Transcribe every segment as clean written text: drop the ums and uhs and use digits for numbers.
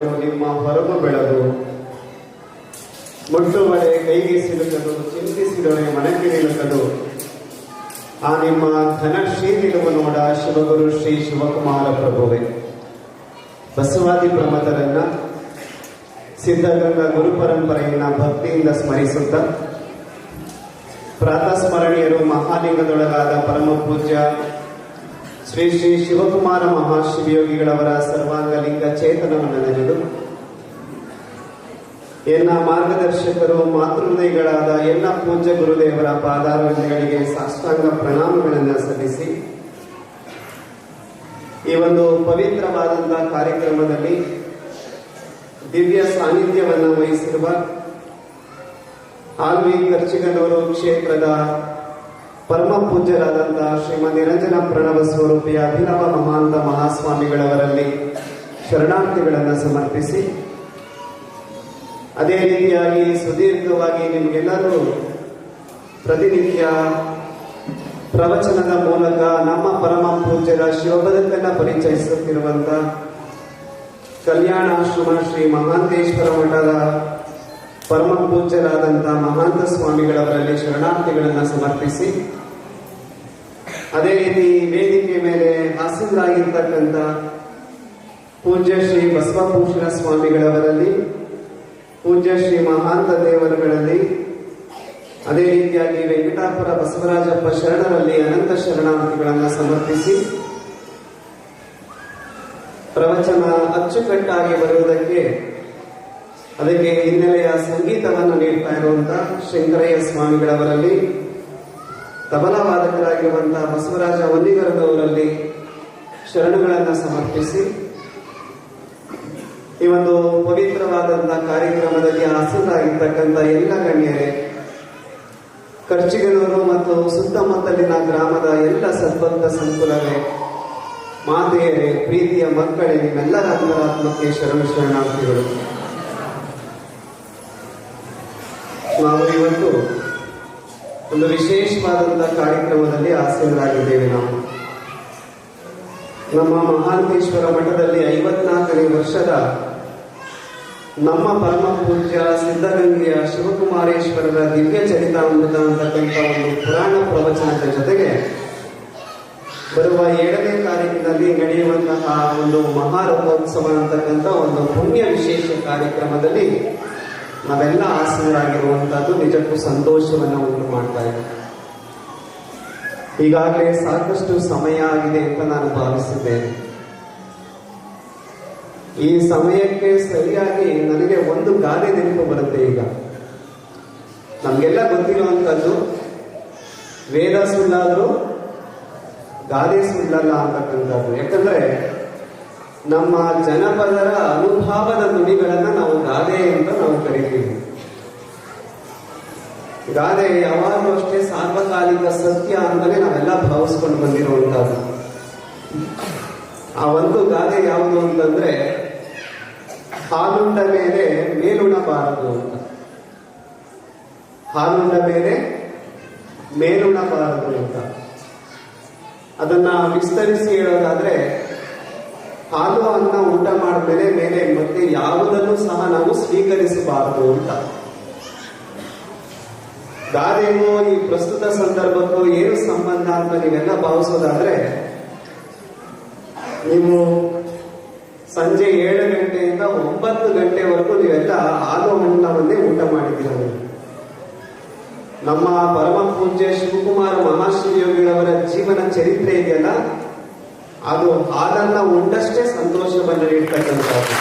ನಿಮ್ಮ ಹೊರಗು ಬೆಳೆದು ಮುಟ್ಟುವರೆ ಕೈಗೆ ಸಿಲುಕದು ಚಿಂತಿಸಿದೊಡೆ ಮನಕ್ಕೆ ನಿಲುಕದು ಆ ನಿಮ್ಮ ಘನಶ್ರೀ ನಿಲುವು ನೋಡ ಶಿವಗುರು ಶ್ರೀ ಶಿವಕುಮಾರ ಪ್ರಭುವೆ. ಬಸವಾದಿ ಪ್ರಮಥರನ್ನ ಸಿದ್ಧಗಂಗಾ ಗುರು ಪರಂಪರೆಯನ್ನ ಭಕ್ತಿಯಿಂದ ಸ್ಮರಿಸುತ್ತ ಪ್ರಾತಸ್ಮರಣೀಯರು ಮಹಾಲಿಂಗದೊಳಗಾದ ಪರಮ ಪೂಜ್ಯ ಶ್ರೀ ಶ್ರೀ ಶಿವಕುಮಾರ ಮಹಾಶಿವಯೋಗಿಗಳವರ ಸರ್ವಾಂಗಲಿಂಗ ಚೇತನವನ್ನು ನೆನೆದು ಎಲ್ಲ ಮಾರ್ಗದರ್ಶಕರು ಮಾತೃಹೃದಯಗಳಾದ ಎಲ್ಲ ಪೂಜ್ಯ ಗುರುದೇವರ ಪಾದಾರವಿಂದಗಳಿಗೆ ಸಾಷ್ಟಾಂಗ ಪ್ರಣಾಮಗಳನ್ನು ಸಲ್ಲಿಸಿ ಈ ಒಂದು ಪವಿತ್ರವಾದಂತಹ ಕಾರ್ಯಕ್ರಮದಲ್ಲಿ ದಿವ್ಯ ಸಾನ್ನಿಧ್ಯವನ್ನು ವಹಿಸಿರುವ ಆಲ್ವಿ ಕರ್ಚಿಗನೂರು ಕ್ಷೇತ್ರದ ಪರಮ ಪೂಜ್ಯರಾದಂತಹ ಶ್ರೀಮದ್ ನಿರಂಜನ ಪ್ರಣವ ಸ್ವರೂಪಿಯ ಅಭಿನವ ಮಹಾಂತ ಮಹಾಸ್ವಾಮಿಗಳವರಲ್ಲಿ ಶರಣಾರ್ಥಿಗಳನ್ನು ಸಮರ್ಪಿಸಿ, ಅದೇ ರೀತಿಯಾಗಿ ಸುದೀರ್ಘವಾಗಿ ನಿಮಗೆಲ್ಲರೂ ಪ್ರತಿನಿತ್ಯ ಪ್ರವಚನದ ಮೂಲಕ ನಮ್ಮ ಪರಮ ಪೂಜ್ಯರ ಶಿವಬದುಕನ್ನು ಪರಿಚಯಿಸುತ್ತಿರುವಂತ ಕಲ್ಯಾಣಾಶ್ರಮ ಶ್ರೀ ಮಹಾಂತೇಶ್ವರ ಮಠದ ಪರಮ ಪೂಜ್ಯರಾದಂತಹ ಮಹಾಂತ ಸ್ವಾಮಿಗಳವರಲ್ಲಿ ಶರಣಾರ್ಥಿಗಳನ್ನು ಸಮರ್ಪಿಸಿ, ಅದೇ ರೀತಿ ವೇದಿಕೆ ಮೇಲೆ ಆಸೀನರಾಗಿರ್ತಕ್ಕಂಥ ಪೂಜ್ಯ ಶ್ರೀ ಬಸವಭೂಷಣ ಸ್ವಾಮಿಗಳವರಲ್ಲಿ, ಪೂಜ್ಯ ಶ್ರೀ ಮಹಾಂತ ದೇವರುಗಳಲ್ಲಿ, ಅದೇ ರೀತಿಯಾಗಿ ವೆಂಕಟಾಪುರ ಬಸವರಾಜಪ್ಪ ಶರಣರಲ್ಲಿ ಅನಂತ ಶರಣಾರ್ಥಿಗಳನ್ನು ಸಮರ್ಪಿಸಿ ಪ್ರವಚನ ಅಚ್ಚುಕಟ್ಟಾಗಿ ಬರುವುದಕ್ಕೆ ಅದಕ್ಕೆ ಹಿನ್ನೆಲೆಯ ಸಂಗೀತವನ್ನು ನೀಡ್ತಾ ಇರುವಂತಹ ಶಂಕರಯ್ಯ ಸ್ವಾಮಿಗಳವರಲ್ಲಿ, ತಬಲಾ ವಾದಕರಾಗಿರುವಂತಹ ಬಸವರಾಜ ವನ್ನಿಗರದವರಲ್ಲಿ ಶರಣಗಳನ್ನು ಸಮರ್ಪಿಸಿ ಈ ಒಂದು ಪವಿತ್ರವಾದಂತಹ ಕಾರ್ಯಕ್ರಮದಲ್ಲಿ ಆಸೀನರಾಗಿರ್ತಕ್ಕಂಥ ಎಲ್ಲ ಗಣ್ಯರೇ, ಕರ್ಚಿಗನೂರು ಮತ್ತು ಸುತ್ತಮುತ್ತಲಿನ ಗ್ರಾಮದ ಎಲ್ಲ ಸದ್ಭಕ್ತ ಸಂಕುಲವೇ, ಮಾತೆಯರೇ, ಪ್ರೀತಿಯ ಮಕ್ಕಳೇ, ನಿಮ್ಮೆಲ್ಲರ ಅಂತರಾತ್ಮಕ್ಕೆ ಶರಣಾರ್ಥಿಗಳು. ನಾವು ಇವತ್ತು ಒಂದು ವಿಶೇಷವಾದಂತಹ ಕಾರ್ಯಕ್ರಮದಲ್ಲಿ ಆಸೀನರಾಗಿದ್ದೇವೆ. ನಾವು ನಮ್ಮ ಮಹಾಂತೇಶ್ವರ ಮಠದಲ್ಲಿ 54ನೇ ವರ್ಷದ ನಮ್ಮ ಪರಮ ಪೂಜ್ಯ ಸಿದ್ಧಗಂಗೆಯ ಶಿವಕುಮಾರೇಶ್ವರರ ದಿವ್ಯ ಚರಿತಾಮೃತ ಅಂತಕ್ಕಂಥ ಒಂದು ಪುರಾಣ ಪ್ರವಚನದ ಜೊತೆಗೆ ಬರುವ 7ನೇ ತಾರೀಕಿನಲ್ಲಿ ನಡೆಯುವಂತಹ ಒಂದು ಮಹಾರಥೋತ್ಸವ ಅಂತಕ್ಕಂಥ ಒಂದು ಪುಣ್ಯ ವಿಶೇಷ ಕಾರ್ಯಕ್ರಮದಲ್ಲಿ ನಾವೆಲ್ಲ ಆಸೀನರಾಗಿರುವಂತಹದ್ದು ನಿಜಕ್ಕೂ ಸಂತೋಷವನ್ನು ಉಂಟು ಮಾಡ್ತಾ ಇದೆ. ಈಗಾಗಲೇ ಸಾಕಷ್ಟು ಸಮಯ ಆಗಿದೆ ಅಂತ ನಾನು ಭಾವಿಸಿದ್ದೇನೆ. ಈ ಸಮಯಕ್ಕೆ ಸರಿಯಾಗಿ ನನಗೆ ಒಂದು ಗಾದೆ ನೆನಪು ಬರುತ್ತೆ. ಈಗ ನಮ್ಗೆಲ್ಲ ಗೊತ್ತಿರುವಂತದ್ದು ವೇದ ಸುಳ್ಳಾದ್ರೂ ಗಾದೆ ಸುಳ್ಳಲ್ಲ ಅಂತಕ್ಕಂಥದ್ದು. ಯಾಕಂದ್ರೆ ನಮ್ಮ ಜನಪದರ ಅನುಭವದ ನುಡಿಗಳನ್ನ ನಾವು ಗಾದೆ ಅಂತ ನಾವು ಕರಿತೀವಿ. ಗಾದೆ ಯಾವಾಗಲೂ ಅಷ್ಟೇ ಸಾರ್ವಕಾಲಿಕ ಸತ್ಯ ಅಂತಲೇ ನಾವೆಲ್ಲ ಭಾವಿಸ್ಕೊಂಡು ಬಂದಿರುವಂತಹದ್ದು. ಆ ಒಂದು ಗಾದೆ ಯಾವುದು ಅಂತಂದ್ರೆ, ಹಾಲುಂಡ ಮೇಲೆ ಮೇಲುಣಬಾರದು ಅಂತ. ಹಾಲುಂಡ ಮೇಲೆ ಮೇಲುಣಬಾರದು ಅಂತ. ಅದನ್ನ ವಿಸ್ತರಿಸಿ ಹೇಳೋದಾದ್ರೆ, ಹಾಲು ಅನ್ನ ಊಟ ಮಾಡಿದ್ಮೇಲೆ ಮೇಲೆ ಮತ್ತೆ ಯಾವುದನ್ನು ಸಹ ನಾವು ಸ್ವೀಕರಿಸಬಾರದು ಅಂತ. ಗಾದೆಗೂ ಈ ಪ್ರಸ್ತುತ ಸಂದರ್ಭಕ್ಕೂ ಏನು ಸಂಬಂಧ ಅಂತ ನೀವೆಲ್ಲ ಭಾವಿಸೋದಾದ್ರೆ, ನೀವು ಸಂಜೆ 7 ಗಂಟೆಯಿಂದ 9 ಗಂಟೆವರೆಗೂ ನೀವೆಲ್ಲ ಹಾಲು ಅನ್ನವನ್ನೇ ಊಟ ಮಾಡಿದ್ದೀರ. ನಮ್ಮ ಪರಮ ಪೂಜ್ಯ ಶಿವಕುಮಾರ ಮಹಾಶಿವಯೋಗಿಗಳವರ ಜೀವನ ಚರಿತ್ರೆ ಇದೆಯಲ್ಲ, ಅದು ಹಾಲನ್ನ ಉಂಡಷ್ಟೇ ಸಂತೋಷವನ್ನು ನೀಡ್ತಕ್ಕಂಥದ್ದು.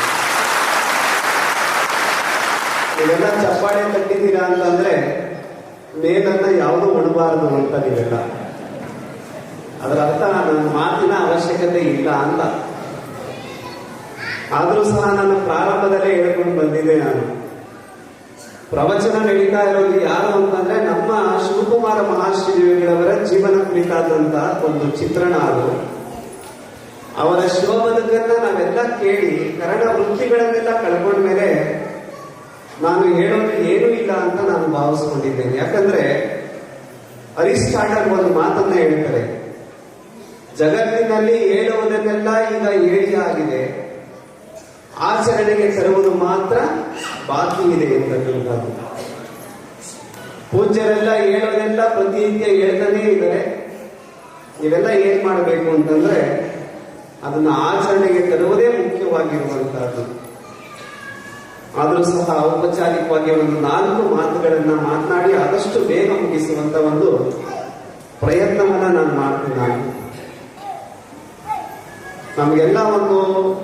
ನೀವೆಲ್ಲ ಚಪ್ಪಾಳೆ ತಟ್ಟಿದ್ದೀರಾ ಅಂತಂದ್ರೆ ಮೇಲನ್ನ ಯಾವುದು ಉಣಬಾರದು ಅಂತ ನೀವೆಲ್ಲ. ಅದರ ಅರ್ಥ ನನ್ನ ಮಾತಿನ ಅವಶ್ಯಕತೆ ಇಲ್ಲ ಅಂತ. ಆದ್ರೂ ಸಹ ನನ್ನ ಪ್ರಾರಂಭದಲ್ಲೇ ಹೇಳ್ಕೊಂಡು ಬಂದಿದ್ದೆ. ನಾನು ಪ್ರವಚನ ನಡೀತಾ ಇರೋದು ಯಾರು ಅಂತಂದ್ರೆ ನಮ್ಮ ಶಿವಕುಮಾರ ಮಹಾಶಿವಯೋಗಿಗಳವರ ಜೀವನ ಕುರಿತಾದಂತಹ ಒಂದು ಚಿತ್ರಣ. ಅದು ಅವರ ಶಿವ ಬದುಕನ್ನ ನಾವೆಲ್ಲ ಕೇಳಿ ಕರಣ ವೃತ್ತಿಗಳನ್ನೆಲ್ಲ ಕಳ್ಕೊಂಡ್ಮೇಲೆ ನಾನು ಹೇಳೋದು ಏನೂ ಇಲ್ಲ ಅಂತ ನಾನು ಭಾವಿಸ್ಕೊಂಡಿದ್ದೇನೆ. ಯಾಕಂದ್ರೆ ಅರಿಸ್ಟಾಟಲ್ ಒಂದು ಮಾತನ್ನ ಹೇಳ್ತಾರೆ, ಜಗತ್ತಿನಲ್ಲಿ ಹೇಳುವುದನ್ನೆಲ್ಲ ಈಗ ಹೇಳಿ ಆಗಿದೆ, ಆಚರಣೆಗೆ ತರುವುದು ಮಾತ್ರ ಬಾಕಿ ಇದೆ ಅಂತಕ್ಕಂಥದ್ದು. ಪೂಜ್ಯರೆಲ್ಲ ಹೇಳೋದೆಲ್ಲ ಪ್ರತಿನಿತ್ಯ ಹೇಳ್ತಾನೆ ಇದ್ದಾರೆ. ಇವೆಲ್ಲ ಏನ್ ಮಾಡಬೇಕು ಅಂತಂದ್ರೆ ಅದನ್ನ ಆಚರಣೆಗೆ ತರುವುದೇ ಮುಖ್ಯವಾಗಿರುವಂತಹದ್ದು. ಆದರೂ ಸಹ ಔಪಚಾರಿಕವಾಗಿ ಒಂದು 4 ಮಾತುಗಳನ್ನ ಮಾತನಾಡಿ ಆದಷ್ಟು ಬೇಗ ಮುಗಿಸುವಂತ ಒಂದು ಪ್ರಯತ್ನವನ್ನ ನಾನು ಮಾಡ್ತೀನಿ. ನಮ್ಗೆಲ್ಲ ಒಂದು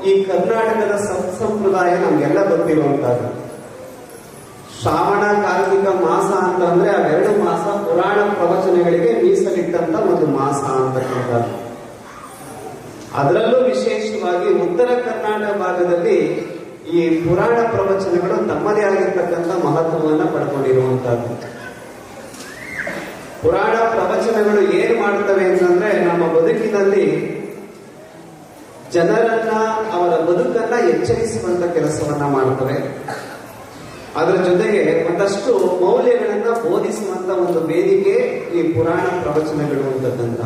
ಈ ಕರ್ನಾಟಕದ ಸಂಪ್ರದಾಯ ನಮ್ಗೆಲ್ಲ ಗೊತ್ತಿರುವಂತಹದ್ದು. ಶ್ರಾವಣ ಕಾರ್ತಿಕ ಮಾಸ ಅಂತಂದ್ರೆ ಆ 2 ಮಾಸ ಪುರಾಣ ಪ್ರವಚನಗಳಿಗೆ ಮೀಸಲಿಟ್ಟಂತ ಒಂದು ಮಾಸ ಅಂತಕ್ಕಂಥದ್ದು. ಅದರಲ್ಲೂ ವಿಶೇಷವಾಗಿ ಉತ್ತರ ಕರ್ನಾಟಕ ಭಾಗದಲ್ಲಿ ಈ ಪುರಾಣ ಪ್ರವಚನಗಳು ತಮ್ಮದೇ ಆಗಿರ್ತಕ್ಕಂಥ ಮಹತ್ವವನ್ನ ಪಡ್ಕೊಂಡಿರುವಂತಹದ್ದು. ಪುರಾಣ ಪ್ರವಚನಗಳು ಏನ್ ಮಾಡ್ತವೆ ಅಂತಂದ್ರೆ ನಮ್ಮ ಬದುಕಿನಲ್ಲಿ ಜನರನ್ನ ಅವರ ಬದುಕನ್ನ ಎಚ್ಚರಿಸುವಂತ ಕೆಲಸವನ್ನ ಮಾಡ್ತವೆ. ಅದರ ಜೊತೆಗೆ ಒಂದಷ್ಟು ಮೌಲ್ಯಗಳನ್ನ ಬೋಧಿಸುವಂತ ಒಂದು ವೇದಿಕೆ ಈ ಪುರಾಣ ಪ್ರವಚನಗಳು ಅಂತಕ್ಕಂಥ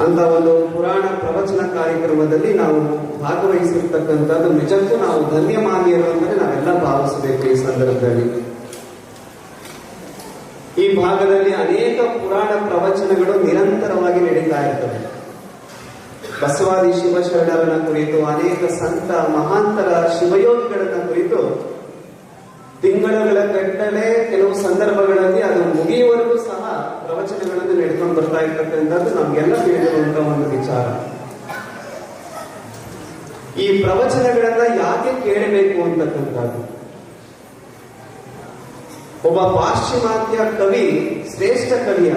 ಅಂತ ಒಂದು ಪುರಾಣ ಪ್ರವಚನ ಕಾರ್ಯಕ್ರಮದಲ್ಲಿ ನಾವು ಭಾಗವಹಿಸಿರ್ತಕ್ಕಂಥದ್ದು ನಿಜಕ್ಕೂ ನಾವು ಧನ್ಯಮಾನ್ಯರು ಅಂದರೆ ನಾವೆಲ್ಲ ಭಾವಿಸಬೇಕು. ಈ ಸಂದರ್ಭದಲ್ಲಿ ಈ ಭಾಗದಲ್ಲಿ ಅನೇಕ ಪುರಾಣ ಪ್ರವಚನಗಳು ನಿರಂತರವಾಗಿ ನಡೀತಾ ಇರ್ತವೆ. ಬಸವಾದಿ ಶಿವಶರಣರನ್ನ ಕುರಿತು, ಅನೇಕ ಸಂತ ಮಹಾಂತರ ಶಿವಯೋಗಿಗಳನ್ನ ಕುರಿತು ತಿಂಗಳುಗಳ ಗಟ್ಟಲೆ ಕೆಲವು ಸಂದರ್ಭಗಳಲ್ಲಿ ಅದು ಮುಗಿಯುವವರೆಗೂ ಸಹ ಪ್ರವಚನಗಳನ್ನು ನಡೆದುಕೊಂಡು ಬರ್ತಾ ಇರ್ತಕ್ಕಂಥದ್ದು ನಮ್ಗೆಲ್ಲ ತಿಳಿದಿರುವಂತಹ ಒಂದು ವಿಚಾರ. ಈ ಪ್ರವಚನಗಳನ್ನ ಯಾಕೆ ಕೇಳಬೇಕು ಅಂತಕ್ಕಂಥದ್ದು. ಒಬ್ಬ ಪಾಶ್ಚಿಮಾತ್ಯ ಕವಿ, ಶ್ರೇಷ್ಠ ಕವಿ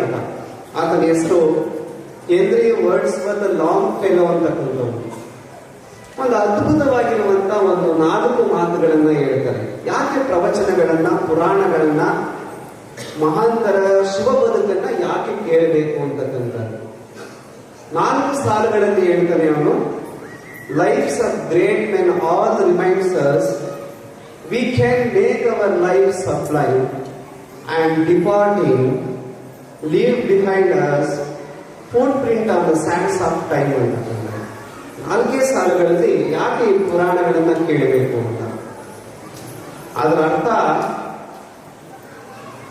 ಆತನ ಹೆಸರು ಹೆನ್ರಿ ವರ್ಡ್ಸ್ವರ್ತ್ ಲಾಂಗ್ ಫೆಲೋ ಅಂತಕ್ಕಂಥದ್ದು. ಒಂದು ಅದ್ಭುತವಾಗಿರುವಂತಹ ಒಂದು 4 ಮಾತುಗಳನ್ನ ಹೇಳ್ತಾರೆ. ಯಾಕೆ ಪ್ರವಚನಗಳನ್ನ, ಪುರಾಣಗಳನ್ನ, ಮಹಾಂತರ ಶಿವ ಬದುಕನ್ನ ಯಾಕೆ ಕೇಳಬೇಕು ಅಂತಕ್ಕಂಥದ್ದು 4 ಸಾಲುಗಳಲ್ಲಿ ಹೇಳ್ತಾನೆ ಅವನು. Lives of great men all reminds us we can make our life supply and departing leave behind us foot print of the sands of time ಅಂತ 4 ಸಾಲುಗಳಲ್ಲಿ ಯಾಕೆ ಈ ಪುರಾಣಗಳನ್ನ ಕೇಳಬೇಕು ಅಂತ. ಅದರ ಅರ್ಥ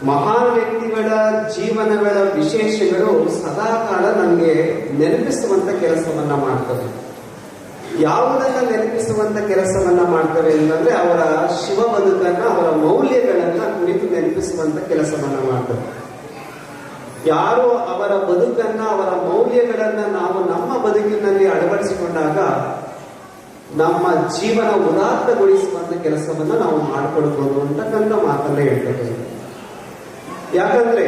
ಮಹಾನ್ ವ್ಯಕ್ತಿಗಳ ಜೀವನಗಳ ವಿಶೇಷಗಳು ಸದಾಕಾಲ ನಮಗೆ ನೆನಪಿಸುವಂತ ಕೆಲಸವನ್ನ ಮಾಡ್ತವೆ. ಯಾವುದನ್ನ ನೆನಪಿಸುವಂತ ಕೆಲಸವನ್ನ ಮಾಡ್ತವೆ ಅಂತಂದ್ರೆ ಅವರ ಶಿವ ಬದುಕನ್ನ, ಅವರ ಮೌಲ್ಯಗಳನ್ನ ಕುರಿತು ನೆನಪಿಸುವಂತ ಕೆಲಸವನ್ನ ಮಾಡ್ತವೆ. ಯಾರು ಅವರ ಬದುಕನ್ನ, ಅವರ ಮೌಲ್ಯಗಳನ್ನ ನಾವು ನಮ್ಮ ಬದುಕಿನಲ್ಲಿ ಅಳವಡಿಸಿಕೊಂಡಾಗ ನಮ್ಮ ಜೀವನ ಉದಾತ್ತಗೊಳಿಸುವಂತ ಕೆಲಸವನ್ನ ನಾವು ಮಾಡಿಕೊಡ್ಬೋದು ಅಂತಕ್ಕಂಥ ಮಾತನ್ನ ಹೇಳ್ತೇವೆ. ಯಾಕಂದ್ರೆ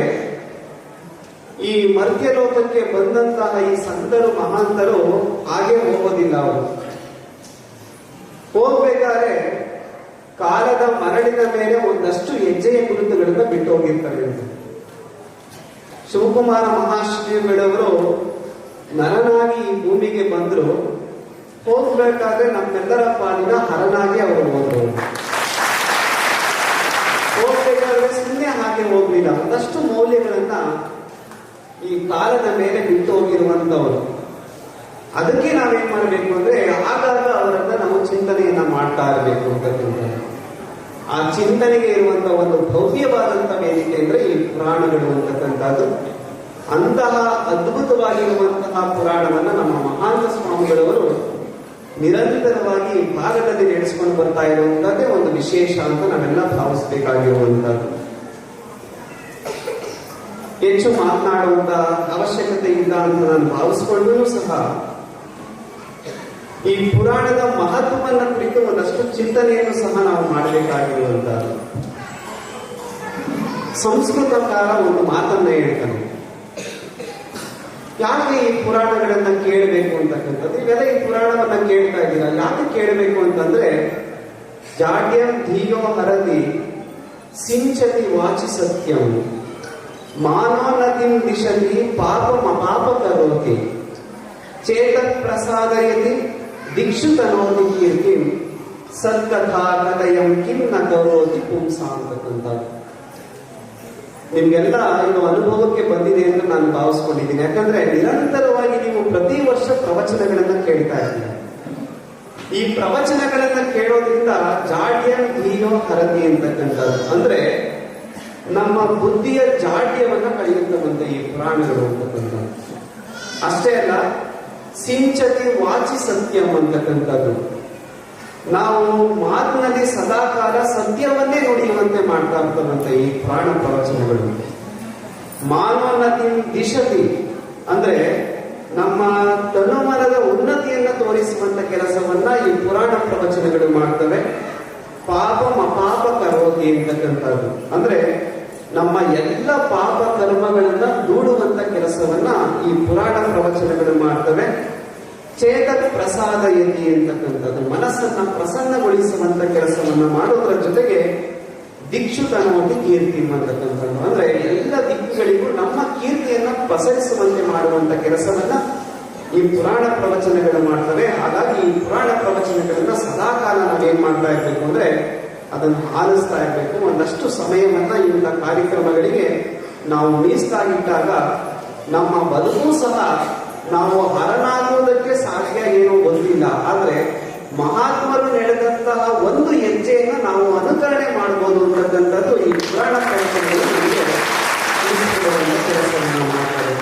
ಈ ಮರ್ತ್ಯ ಲೋಕಕ್ಕೆ ಬಂದಂತಹ ಈ ಸಂತರು, ಮಹಾಂತರು ಹಾಗೆ ಹೋಗೋದಿಲ್ಲ. ಅವರು ಹೋಗ್ಬೇಕಾದ್ರೆ ಕಾಲದ ಮರಳಿನ ಮೇಲೆ ಒಂದಷ್ಟು ಹೆಜ್ಜೆಯ ಗುರುತುಗಳನ್ನ ಬಿಟ್ಟು ಹೋಗಿರ್ತಾರೆ ಅಂತ. ಶಿವಕುಮಾರ ಮಹಾಶ್ರೀಗಳವರು ನರನಾಗಿ ಈ ಭೂಮಿಗೆ ಬಂದ್ರು. ಹೋಗ್ಬೇಕಾದ್ರೆ ನಮ್ಮೆಲ್ಲರ ಪಾಲಿನ ಹರನಾಗಿ ಅವರು ಹೋದ್ರು. ಹೋಗ್ಬೇಕಾದ್ರೆ ಸುಮ್ಮನೆ ಹಾಗೆ ಹೋಗ್ಲಿಲ್ಲ, ಒಂದಷ್ಟು ಮೌಲ್ಯಗಳನ್ನ ಈ ಕಾಲದ ಮೇಲೆ ಬಿಟ್ಟು ಹೋಗಿರುವಂತವರು. ಅದಕ್ಕೆ ನಾವೇನ್ ಮಾಡಬೇಕು ಅಂದ್ರೆ ಆಗಾಗ ಅವರನ್ನ ನಾವು ಚಿಂತನೆಯನ್ನ ಮಾಡ್ತಾ ಇರಬೇಕು ಅಂತಕ್ಕಂಥ. ಆ ಚಿಂತನೆಗೆ ಇರುವಂತ ಒಂದು ಭವ್ಯವಾದಂತ ವೇದಿಕೆ ಅಂದ್ರೆ ಈ ಪುರಾಣಗಳು ಅಂತಕ್ಕಂಥದ್ದು. ಅಂತಹ ಅದ್ಭುತವಾಗಿರುವಂತಹ ಪುರಾಣವನ್ನ ನಮ್ಮ ಮಹಾಂತ ಸ್ವಾಮಿಗಳವರು ನಿರಂತರವಾಗಿ ಭಾಗದಲ್ಲಿ ನಡೆಸಿಕೊಂಡು ಬರ್ತಾ ಇರುವಂತದ್ದೇ ಒಂದು ವಿಶೇಷ ಅಂತ ನಾವೆಲ್ಲ ಭಾವಿಸಬೇಕಾಗಿರುವಂತದ್ದು. ಹೆಚ್ಚು ಮಾತನಾಡುವಂತ ಅವಶ್ಯಕತೆ ಇಲ್ಲ ಅಂತ ನಾನು ಭಾವಿಸಿಕೊಂಡೂ ಸಹ ಈ ಪುರಾಣದ ಮಹತ್ವವನ್ನ ಕುರಿತು ಒಂದಷ್ಟು ಚಿಂತನೆಯನ್ನು ಸಹ ನಾವು ಮಾಡಬೇಕಾಗಿರುವಂತದ್ದು. ಸಂಸ್ಕೃತಕಾರ ಒಂದು ಮಾತನ್ನ ಹೇಳ್ತಾನೆ. ಯಾಕೆ ಈ ಪುರಾಣಗಳನ್ನ ಕೇಳಬೇಕು ಅಂತಕ್ಕಂಥದ್ದು. ಇವೆಲ್ಲ ಈ ಪುರಾಣವನ್ನ ಕೇಳ್ತಾ ಇದ್ದೀರಾ, ಯಾಕೆ ಕೇಳಬೇಕು ಅಂತಂದ್ರೆ ಜಾಡ್ಯಂ ಧೀಯೋ ಹರತಿ ಸಿಂಚತಿ ವಾಚಿ ಸತ್ಯಂ ಮಾನೋನತಿಂ ದಿಶತಿ ಪಾಪ ಕರೋತಿ ಚೇತತ್ ಪ್ರಸಾದಯತಿ ದಿಕ್ಷು ತನೋತಿ ಕೀರ್ತಿಂ ಸತ್ಕಥಾ ಕಥಯಂ ಕಿಂ ನ ಕರೋತಿ ಪುಂಸಾ ಅಂತಕ್ಕಂಥದ್ದು. ನಿಮ್ಗೆಲ್ಲ ಇದು ಅನುಭವಕ್ಕೆ ಬಂದಿದೆ ಅಂತ ನಾನು ಭಾವಿಸ್ಕೊಂಡಿದ್ದೀನಿ. ಯಾಕಂದ್ರೆ ನಿರಂತರವಾಗಿ ನೀವು ಪ್ರತಿ ವರ್ಷ ಪ್ರವಚನಗಳನ್ನ ಕೇಳ್ತಾ ಇದ್ದೀರಿ. ಈ ಪ್ರವಚನಗಳನ್ನ ಕೇಳೋದ್ರಿಂದ ಜಾಡ್ಯಂ ಧೀಯೋ ಹರತಿ ಅಂತಕ್ಕಂಥದ್ದು, ಅಂದ್ರೆ ನಮ್ಮ ಬುದ್ಧಿಯ ಜಾಡ್ಯವನ್ನ ಕಳೆಯುತ್ತವಂತೆ ಈ ಪುರಾಣಗಳು ಅಂತಕ್ಕಂಥದ್ದು. ಅಷ್ಟೇ ಅಲ್ಲ, ಸಿಂಚತಿ ವಾಚಿ ಸತ್ಯಂ ಅಂತಕ್ಕಂಥದ್ದು, ನಾವು ಮಾತಿನಲ್ಲಿ ಸದಾಕಾಲ ಸತ್ಯವನ್ನೇ ನುಡಿಯುವಂತೆ ಮಾಡ್ತಾ ಇರ್ತವಂತೆ ಈ ಪುರಾಣ ಪ್ರವಚನಗಳು. ಮಾನವನತಿ ದಿಶತಿ ಅಂದ್ರೆ ನಮ್ಮ ತನುಮನದ ಉನ್ನತಿಯನ್ನ ತೋರಿಸುವಂತ ಕೆಲಸವನ್ನ ಈ ಪುರಾಣ ಪ್ರವಚನಗಳು ಮಾಡ್ತವೆ. ಪಾಪಂ ಅಪಾಪ ಕರೋತಿ ಅಂತಕ್ಕಂಥದ್ದು, ಅಂದ್ರೆ ನಮ್ಮ ಎಲ್ಲ ಪಾಪ ಕರ್ಮಗಳನ್ನ ದೂಡುವಂತ ಕೆಲಸವನ್ನ ಈ ಪುರಾಣ ಪ್ರವಚನಗಳು ಮಾಡ್ತವೆ. ಚೇತಕ್ ಪ್ರಸಾದ ಯತಿ ಅಂತಕ್ಕಂಥದ್ದು, ಮನಸ್ಸನ್ನ ಪ್ರಸನ್ನಗೊಳಿಸುವಂತ ಕೆಲಸವನ್ನ ಮಾಡೋದ್ರ ಜೊತೆಗೆ ದಿಕ್ಷು ತನೋತಿ ಕೀರ್ತಿ ಅಂತಕ್ಕಂಥದ್ದು, ಅಂದ್ರೆ ಎಲ್ಲ ದಿಕ್ಕುಗಳಿಗೂ ನಮ್ಮ ಕೀರ್ತಿಯನ್ನ ಪಸರಿಸುವಂತೆ ಮಾಡುವಂತ ಕೆಲಸವನ್ನ ಈ ಪುರಾಣ ಪ್ರವಚನಗಳು ಮಾಡ್ತವೆ. ಹಾಗಾಗಿ ಈ ಪುರಾಣ ಪ್ರವಚನಗಳನ್ನ ಸದಾಕಾಲ ನಾವೇನ್ ಮಾಡ್ತಾ ಇರ್ಬೇಕು ಅಂದ್ರೆ ಅದನ್ನು ಆಲಿಸ್ತಾ ಇರ್ಬೇಕು. ಒಂದಷ್ಟು ಸಮಯವನ್ನ ಇಂಥ ಕಾರ್ಯಕ್ರಮಗಳಿಗೆ ನಾವು ಮೀಸಲಾಗಿಟ್ಟಾಗ ನಮ್ಮ ಬದುಕು ಸಹ ನಾವು ಹರನಾಗುವುದಕ್ಕೆ ಸಾಧ್ಯ ಏನೋ ಗೊತ್ತಿಲ್ಲ, ಆದ್ರೆ ಮಹಾತ್ಮರು ನಡೆದಂತಹ ಒಂದು ಹೆಜ್ಜೆಯನ್ನು ನಾವು ಅನುಕರಣೆ ಮಾಡಬಹುದು ಅಂತಕ್ಕಂಥದ್ದು ಈ ಪುರಾಣ ಪ್ರವಚನಗಳು ನಮಗೆ ಕೆಲಸವನ್ನು ಮಾಡ್ತಾರೆ.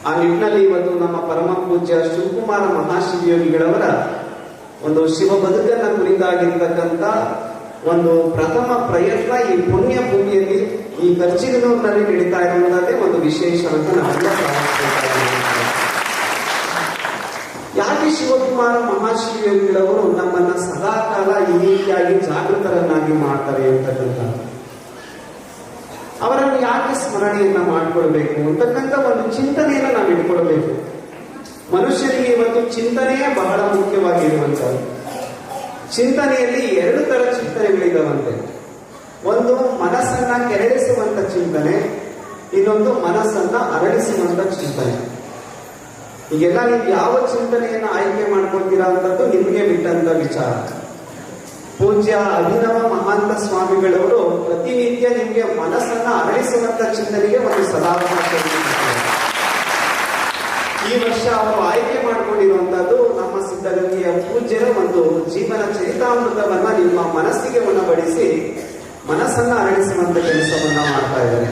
ಆ ನಿಟ್ಟಿನಲ್ಲಿ ಇವತ್ತು ನಮ್ಮ ಪರಮ ಪೂಜ್ಯ ಶಿವಕುಮಾರ ಮಹಾಶಿವಯೋಗಿಗಳವರ ಒಂದು ಶಿವ ಬದುಕನ್ನ ಕುರಿತಾಗಿರ್ತಕ್ಕಂಥ ಒಂದು ಪ್ರಥಮ ಪ್ರಯತ್ನ ಈ ಪುಣ್ಯ ಭೂಮಿಯಲ್ಲಿ ಈ ಕರ್ಚಿಗನೂರಿನಲ್ಲಿ ನಡೀತಾ ಇರುವುದೇ ಒಂದು ವಿಶೇಷ ಅಂತ ನಾವೆಲ್ಲ ಭಾವಿಸ್ಬೇಕಾಗಿದೆ. ಯಾಕೆ ಶಿವಕುಮಾರ ಮಹಾಶಿವಯೋಗಿಗಳವರು ನಮ್ಮನ್ನ ಸದಾಕಾಲ ಈ ರೀತಿಯಾಗಿ ಜಾಗೃತರನ್ನಾಗಿ ಮಾಡ್ತಾರೆ ಅಂತಕ್ಕಂಥ, ಅವರನ್ನು ಯಾಕೆ ಸ್ಮರಣೆಯನ್ನ ಮಾಡ್ಕೊಳ್ಬೇಕು ಅಂತಕ್ಕಂಥ ಒಂದು ಚಿಂತನೆಯನ್ನ ನಾವು ಇಟ್ಕೊಳ್ಬೇಕು. ಮನುಷ್ಯನಿಗೆ ಇವತ್ತು ಚಿಂತನೆಯೇ ಬಹಳ ಮುಖ್ಯವಾಗಿರುವಂತದ್ದು. ಚಿಂತನೆಯಲ್ಲಿ 2 ತರ ಚಿಂತನೆಗಳಿದಾವಂತೆ. ಒಂದು ಮನಸ್ಸನ್ನ ಕೆರಳಿಸುವಂತ ಚಿಂತನೆ, ಇನ್ನೊಂದು ಮನಸ್ಸನ್ನ ಅರಳಿಸುವಂತ ಚಿಂತನೆ. ಈಗೆಲ್ಲ ನೀವು ಯಾವ ಚಿಂತನೆಯನ್ನ ಆಯ್ಕೆ ಮಾಡ್ಕೊಳ್ತೀರಾ ಅಂತದ್ದು ನಿಮಗೆ ಬಿಟ್ಟಂತ ವಿಚಾರ. ಪೂಜ್ಯ ಅಭಿನವ ಮಹಾಂತ ಸ್ವಾಮಿಗಳವರು ಪ್ರತಿನಿತ್ಯ ನಿಮಗೆ ಮನಸ್ಸನ್ನ ಅರಳಿಸುವಂತ ಚಿಂತನೆಗೆ ಒಂದು ಸದಾವಕಾಶ. ಈ ವರ್ಷ ಅವರು ಆಯ್ಕೆ ಮಾಡಿಕೊಂಡಿರುವಂತದ್ದು ನಮ್ಮ ಸಿದ್ಧಗಂಗೆಯ ಪೂಜ್ಯರ ಒಂದು ಜೀವನ ಚರಿತಾಮೃತವನ್ನ ನಿಮ್ಮ ಮನಸ್ಸಿಗೆ ಉಣಬಡಿಸಿ ಮನಸ್ಸನ್ನ ಅರಳಿಸುವಂತ ಕೆಲಸವನ್ನ ಮಾಡ್ತಾ ಇದ್ದಾರೆ.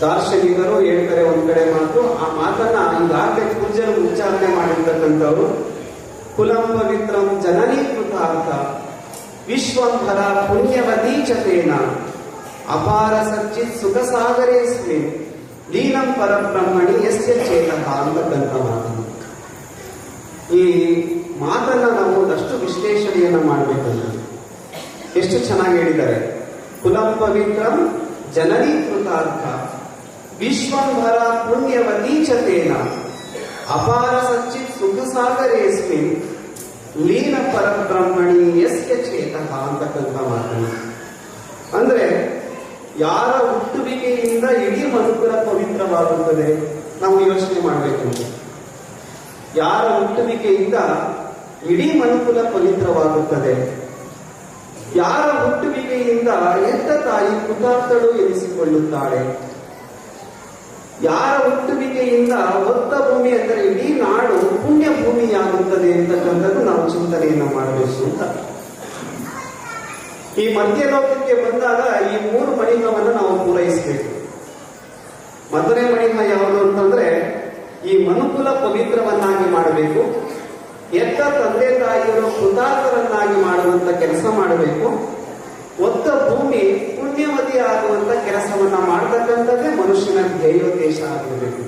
ದಾರ್ಶನಿಕರು ಹೇಳ್ತಾರೆ ಒಂದ್ ಕಡೆ ಮಾತು, ಆ ಮಾತನ್ನ ಈಗಾಗಲೇ ಪೂಜ್ಯರು ಉಚ್ಚಾರಣೆ ಮಾಡಿರ್ತಕ್ಕಂಥವ್ರು. ಕುಲಂ ಪವಿತ್ರಂ ಜನನೀಕೃತಾರ್ಥ ವಿಶ್ವಂಭರ ಪುಣ್ಯವತೀಚತೇನ ಅಪಾರ ಸಚ್ಚಿತ್ ಸುಖ ಸಾಗರೇಸ್ಮಿನ್ ಲೀನಂ ಪರಬ್ರಹ್ಮಣಿ ಯಸ್ಯ ಚೇತಃ ಅಂತಕ್ಕಂಥ ಮಾತು. ಈ ಮಾತನ್ನ ನಾವು ಒಂದಷ್ಟು ವಿಶ್ಲೇಷಣೆಯನ್ನ ಮಾಡಬೇಕಂತ ಎಷ್ಟು ಚೆನ್ನಾಗಿ ಹೇಳಿದ್ದಾರೆ. ಕುಲಂ ಪವಿತ್ರಂ ಜನನೀಕೃತಾರ್ಥ ವಿಶ್ವಂಭರ ಪುಣ್ಯವತೀಚತೇನ ಅಪಾರ ಸಚ್ಚಿತ್ ಸುಖ ಸಾಗರೇಸ್ಮಿನ್ ಲೀನ ಪರಬ್ರಹ್ಮಣಿ ಯಸ್ಯ ಚೇತಃ ಅಂತಕ್ಕಂಥ ಮಾತನ್ನು. ಅಂದ್ರೆ ಯಾರ ಹುಟ್ಟುವಿಕೆಯಿಂದ ಇಡೀ ಮನುಕುಲ ಪವಿತ್ರವಾಗುತ್ತದೆ ನಾವು ಯೋಚನೆ ಮಾಡಬೇಕು. ಯಾರ ಹುಟ್ಟುವಿಕೆಯಿಂದ ಇಡೀ ಮನುಕುಲ ಪವಿತ್ರವಾಗುತ್ತದೆ, ಯಾರ ಹುಟ್ಟುವಿಕೆಯಿಂದ ಎತ್ತ ತಾಯಿ ಕೃತಾರ್ಥಳು ಎನಿಸಿಕೊಳ್ಳುತ್ತಾಳೆ, ಯಾರ ಹುಟ್ಟುವಿಕೆಯಿಂದ ಹೊತ್ತ ಭೂಮಿ ಅಂದರೆ ಇಡೀ ನಾಡು ಪುಣ್ಯ ಭೂಮಿಯಾಗುತ್ತದೆ ಅಂತಕ್ಕಂಥದ್ದು ನಾವು ಚಿಂತನೆಯನ್ನು ಮಾಡಬೇಕು ಅಂತ. ಈ ಮಧ್ಯಲೋಕಕ್ಕೆ ಬಂದಾಗ ಈ 3 ಮಣಿಮವನ್ನು ನಾವು ಪೂರೈಸಬೇಕು. ಮೊದಲನೇ ಮಣಿಮ ಯಾವುದು ಅಂತಂದ್ರೆ ಈ ಮನುಕುಲ ಪವಿತ್ರವನ್ನಾಗಿ ಮಾಡಬೇಕು, ಎತ್ತ ತಂದೆ ತಾಯಿಯರು ಕೃತಾರ್ಥರನ್ನಾಗಿ ಮಾಡುವಂತ ಕೆಲಸ ಮಾಡಬೇಕು, ಒತ್ತ ಭೂಮಿ ಪುಣ್ಯವತಿ ಆಗುವಂತ ಕೆಲಸವನ್ನ ಮಾಡತಕ್ಕಂಥದ್ದೇ ಮನುಷ್ಯನ ಧ್ಯೇಯೋದ್ದೇಶ ಆಗಿರಬೇಕು.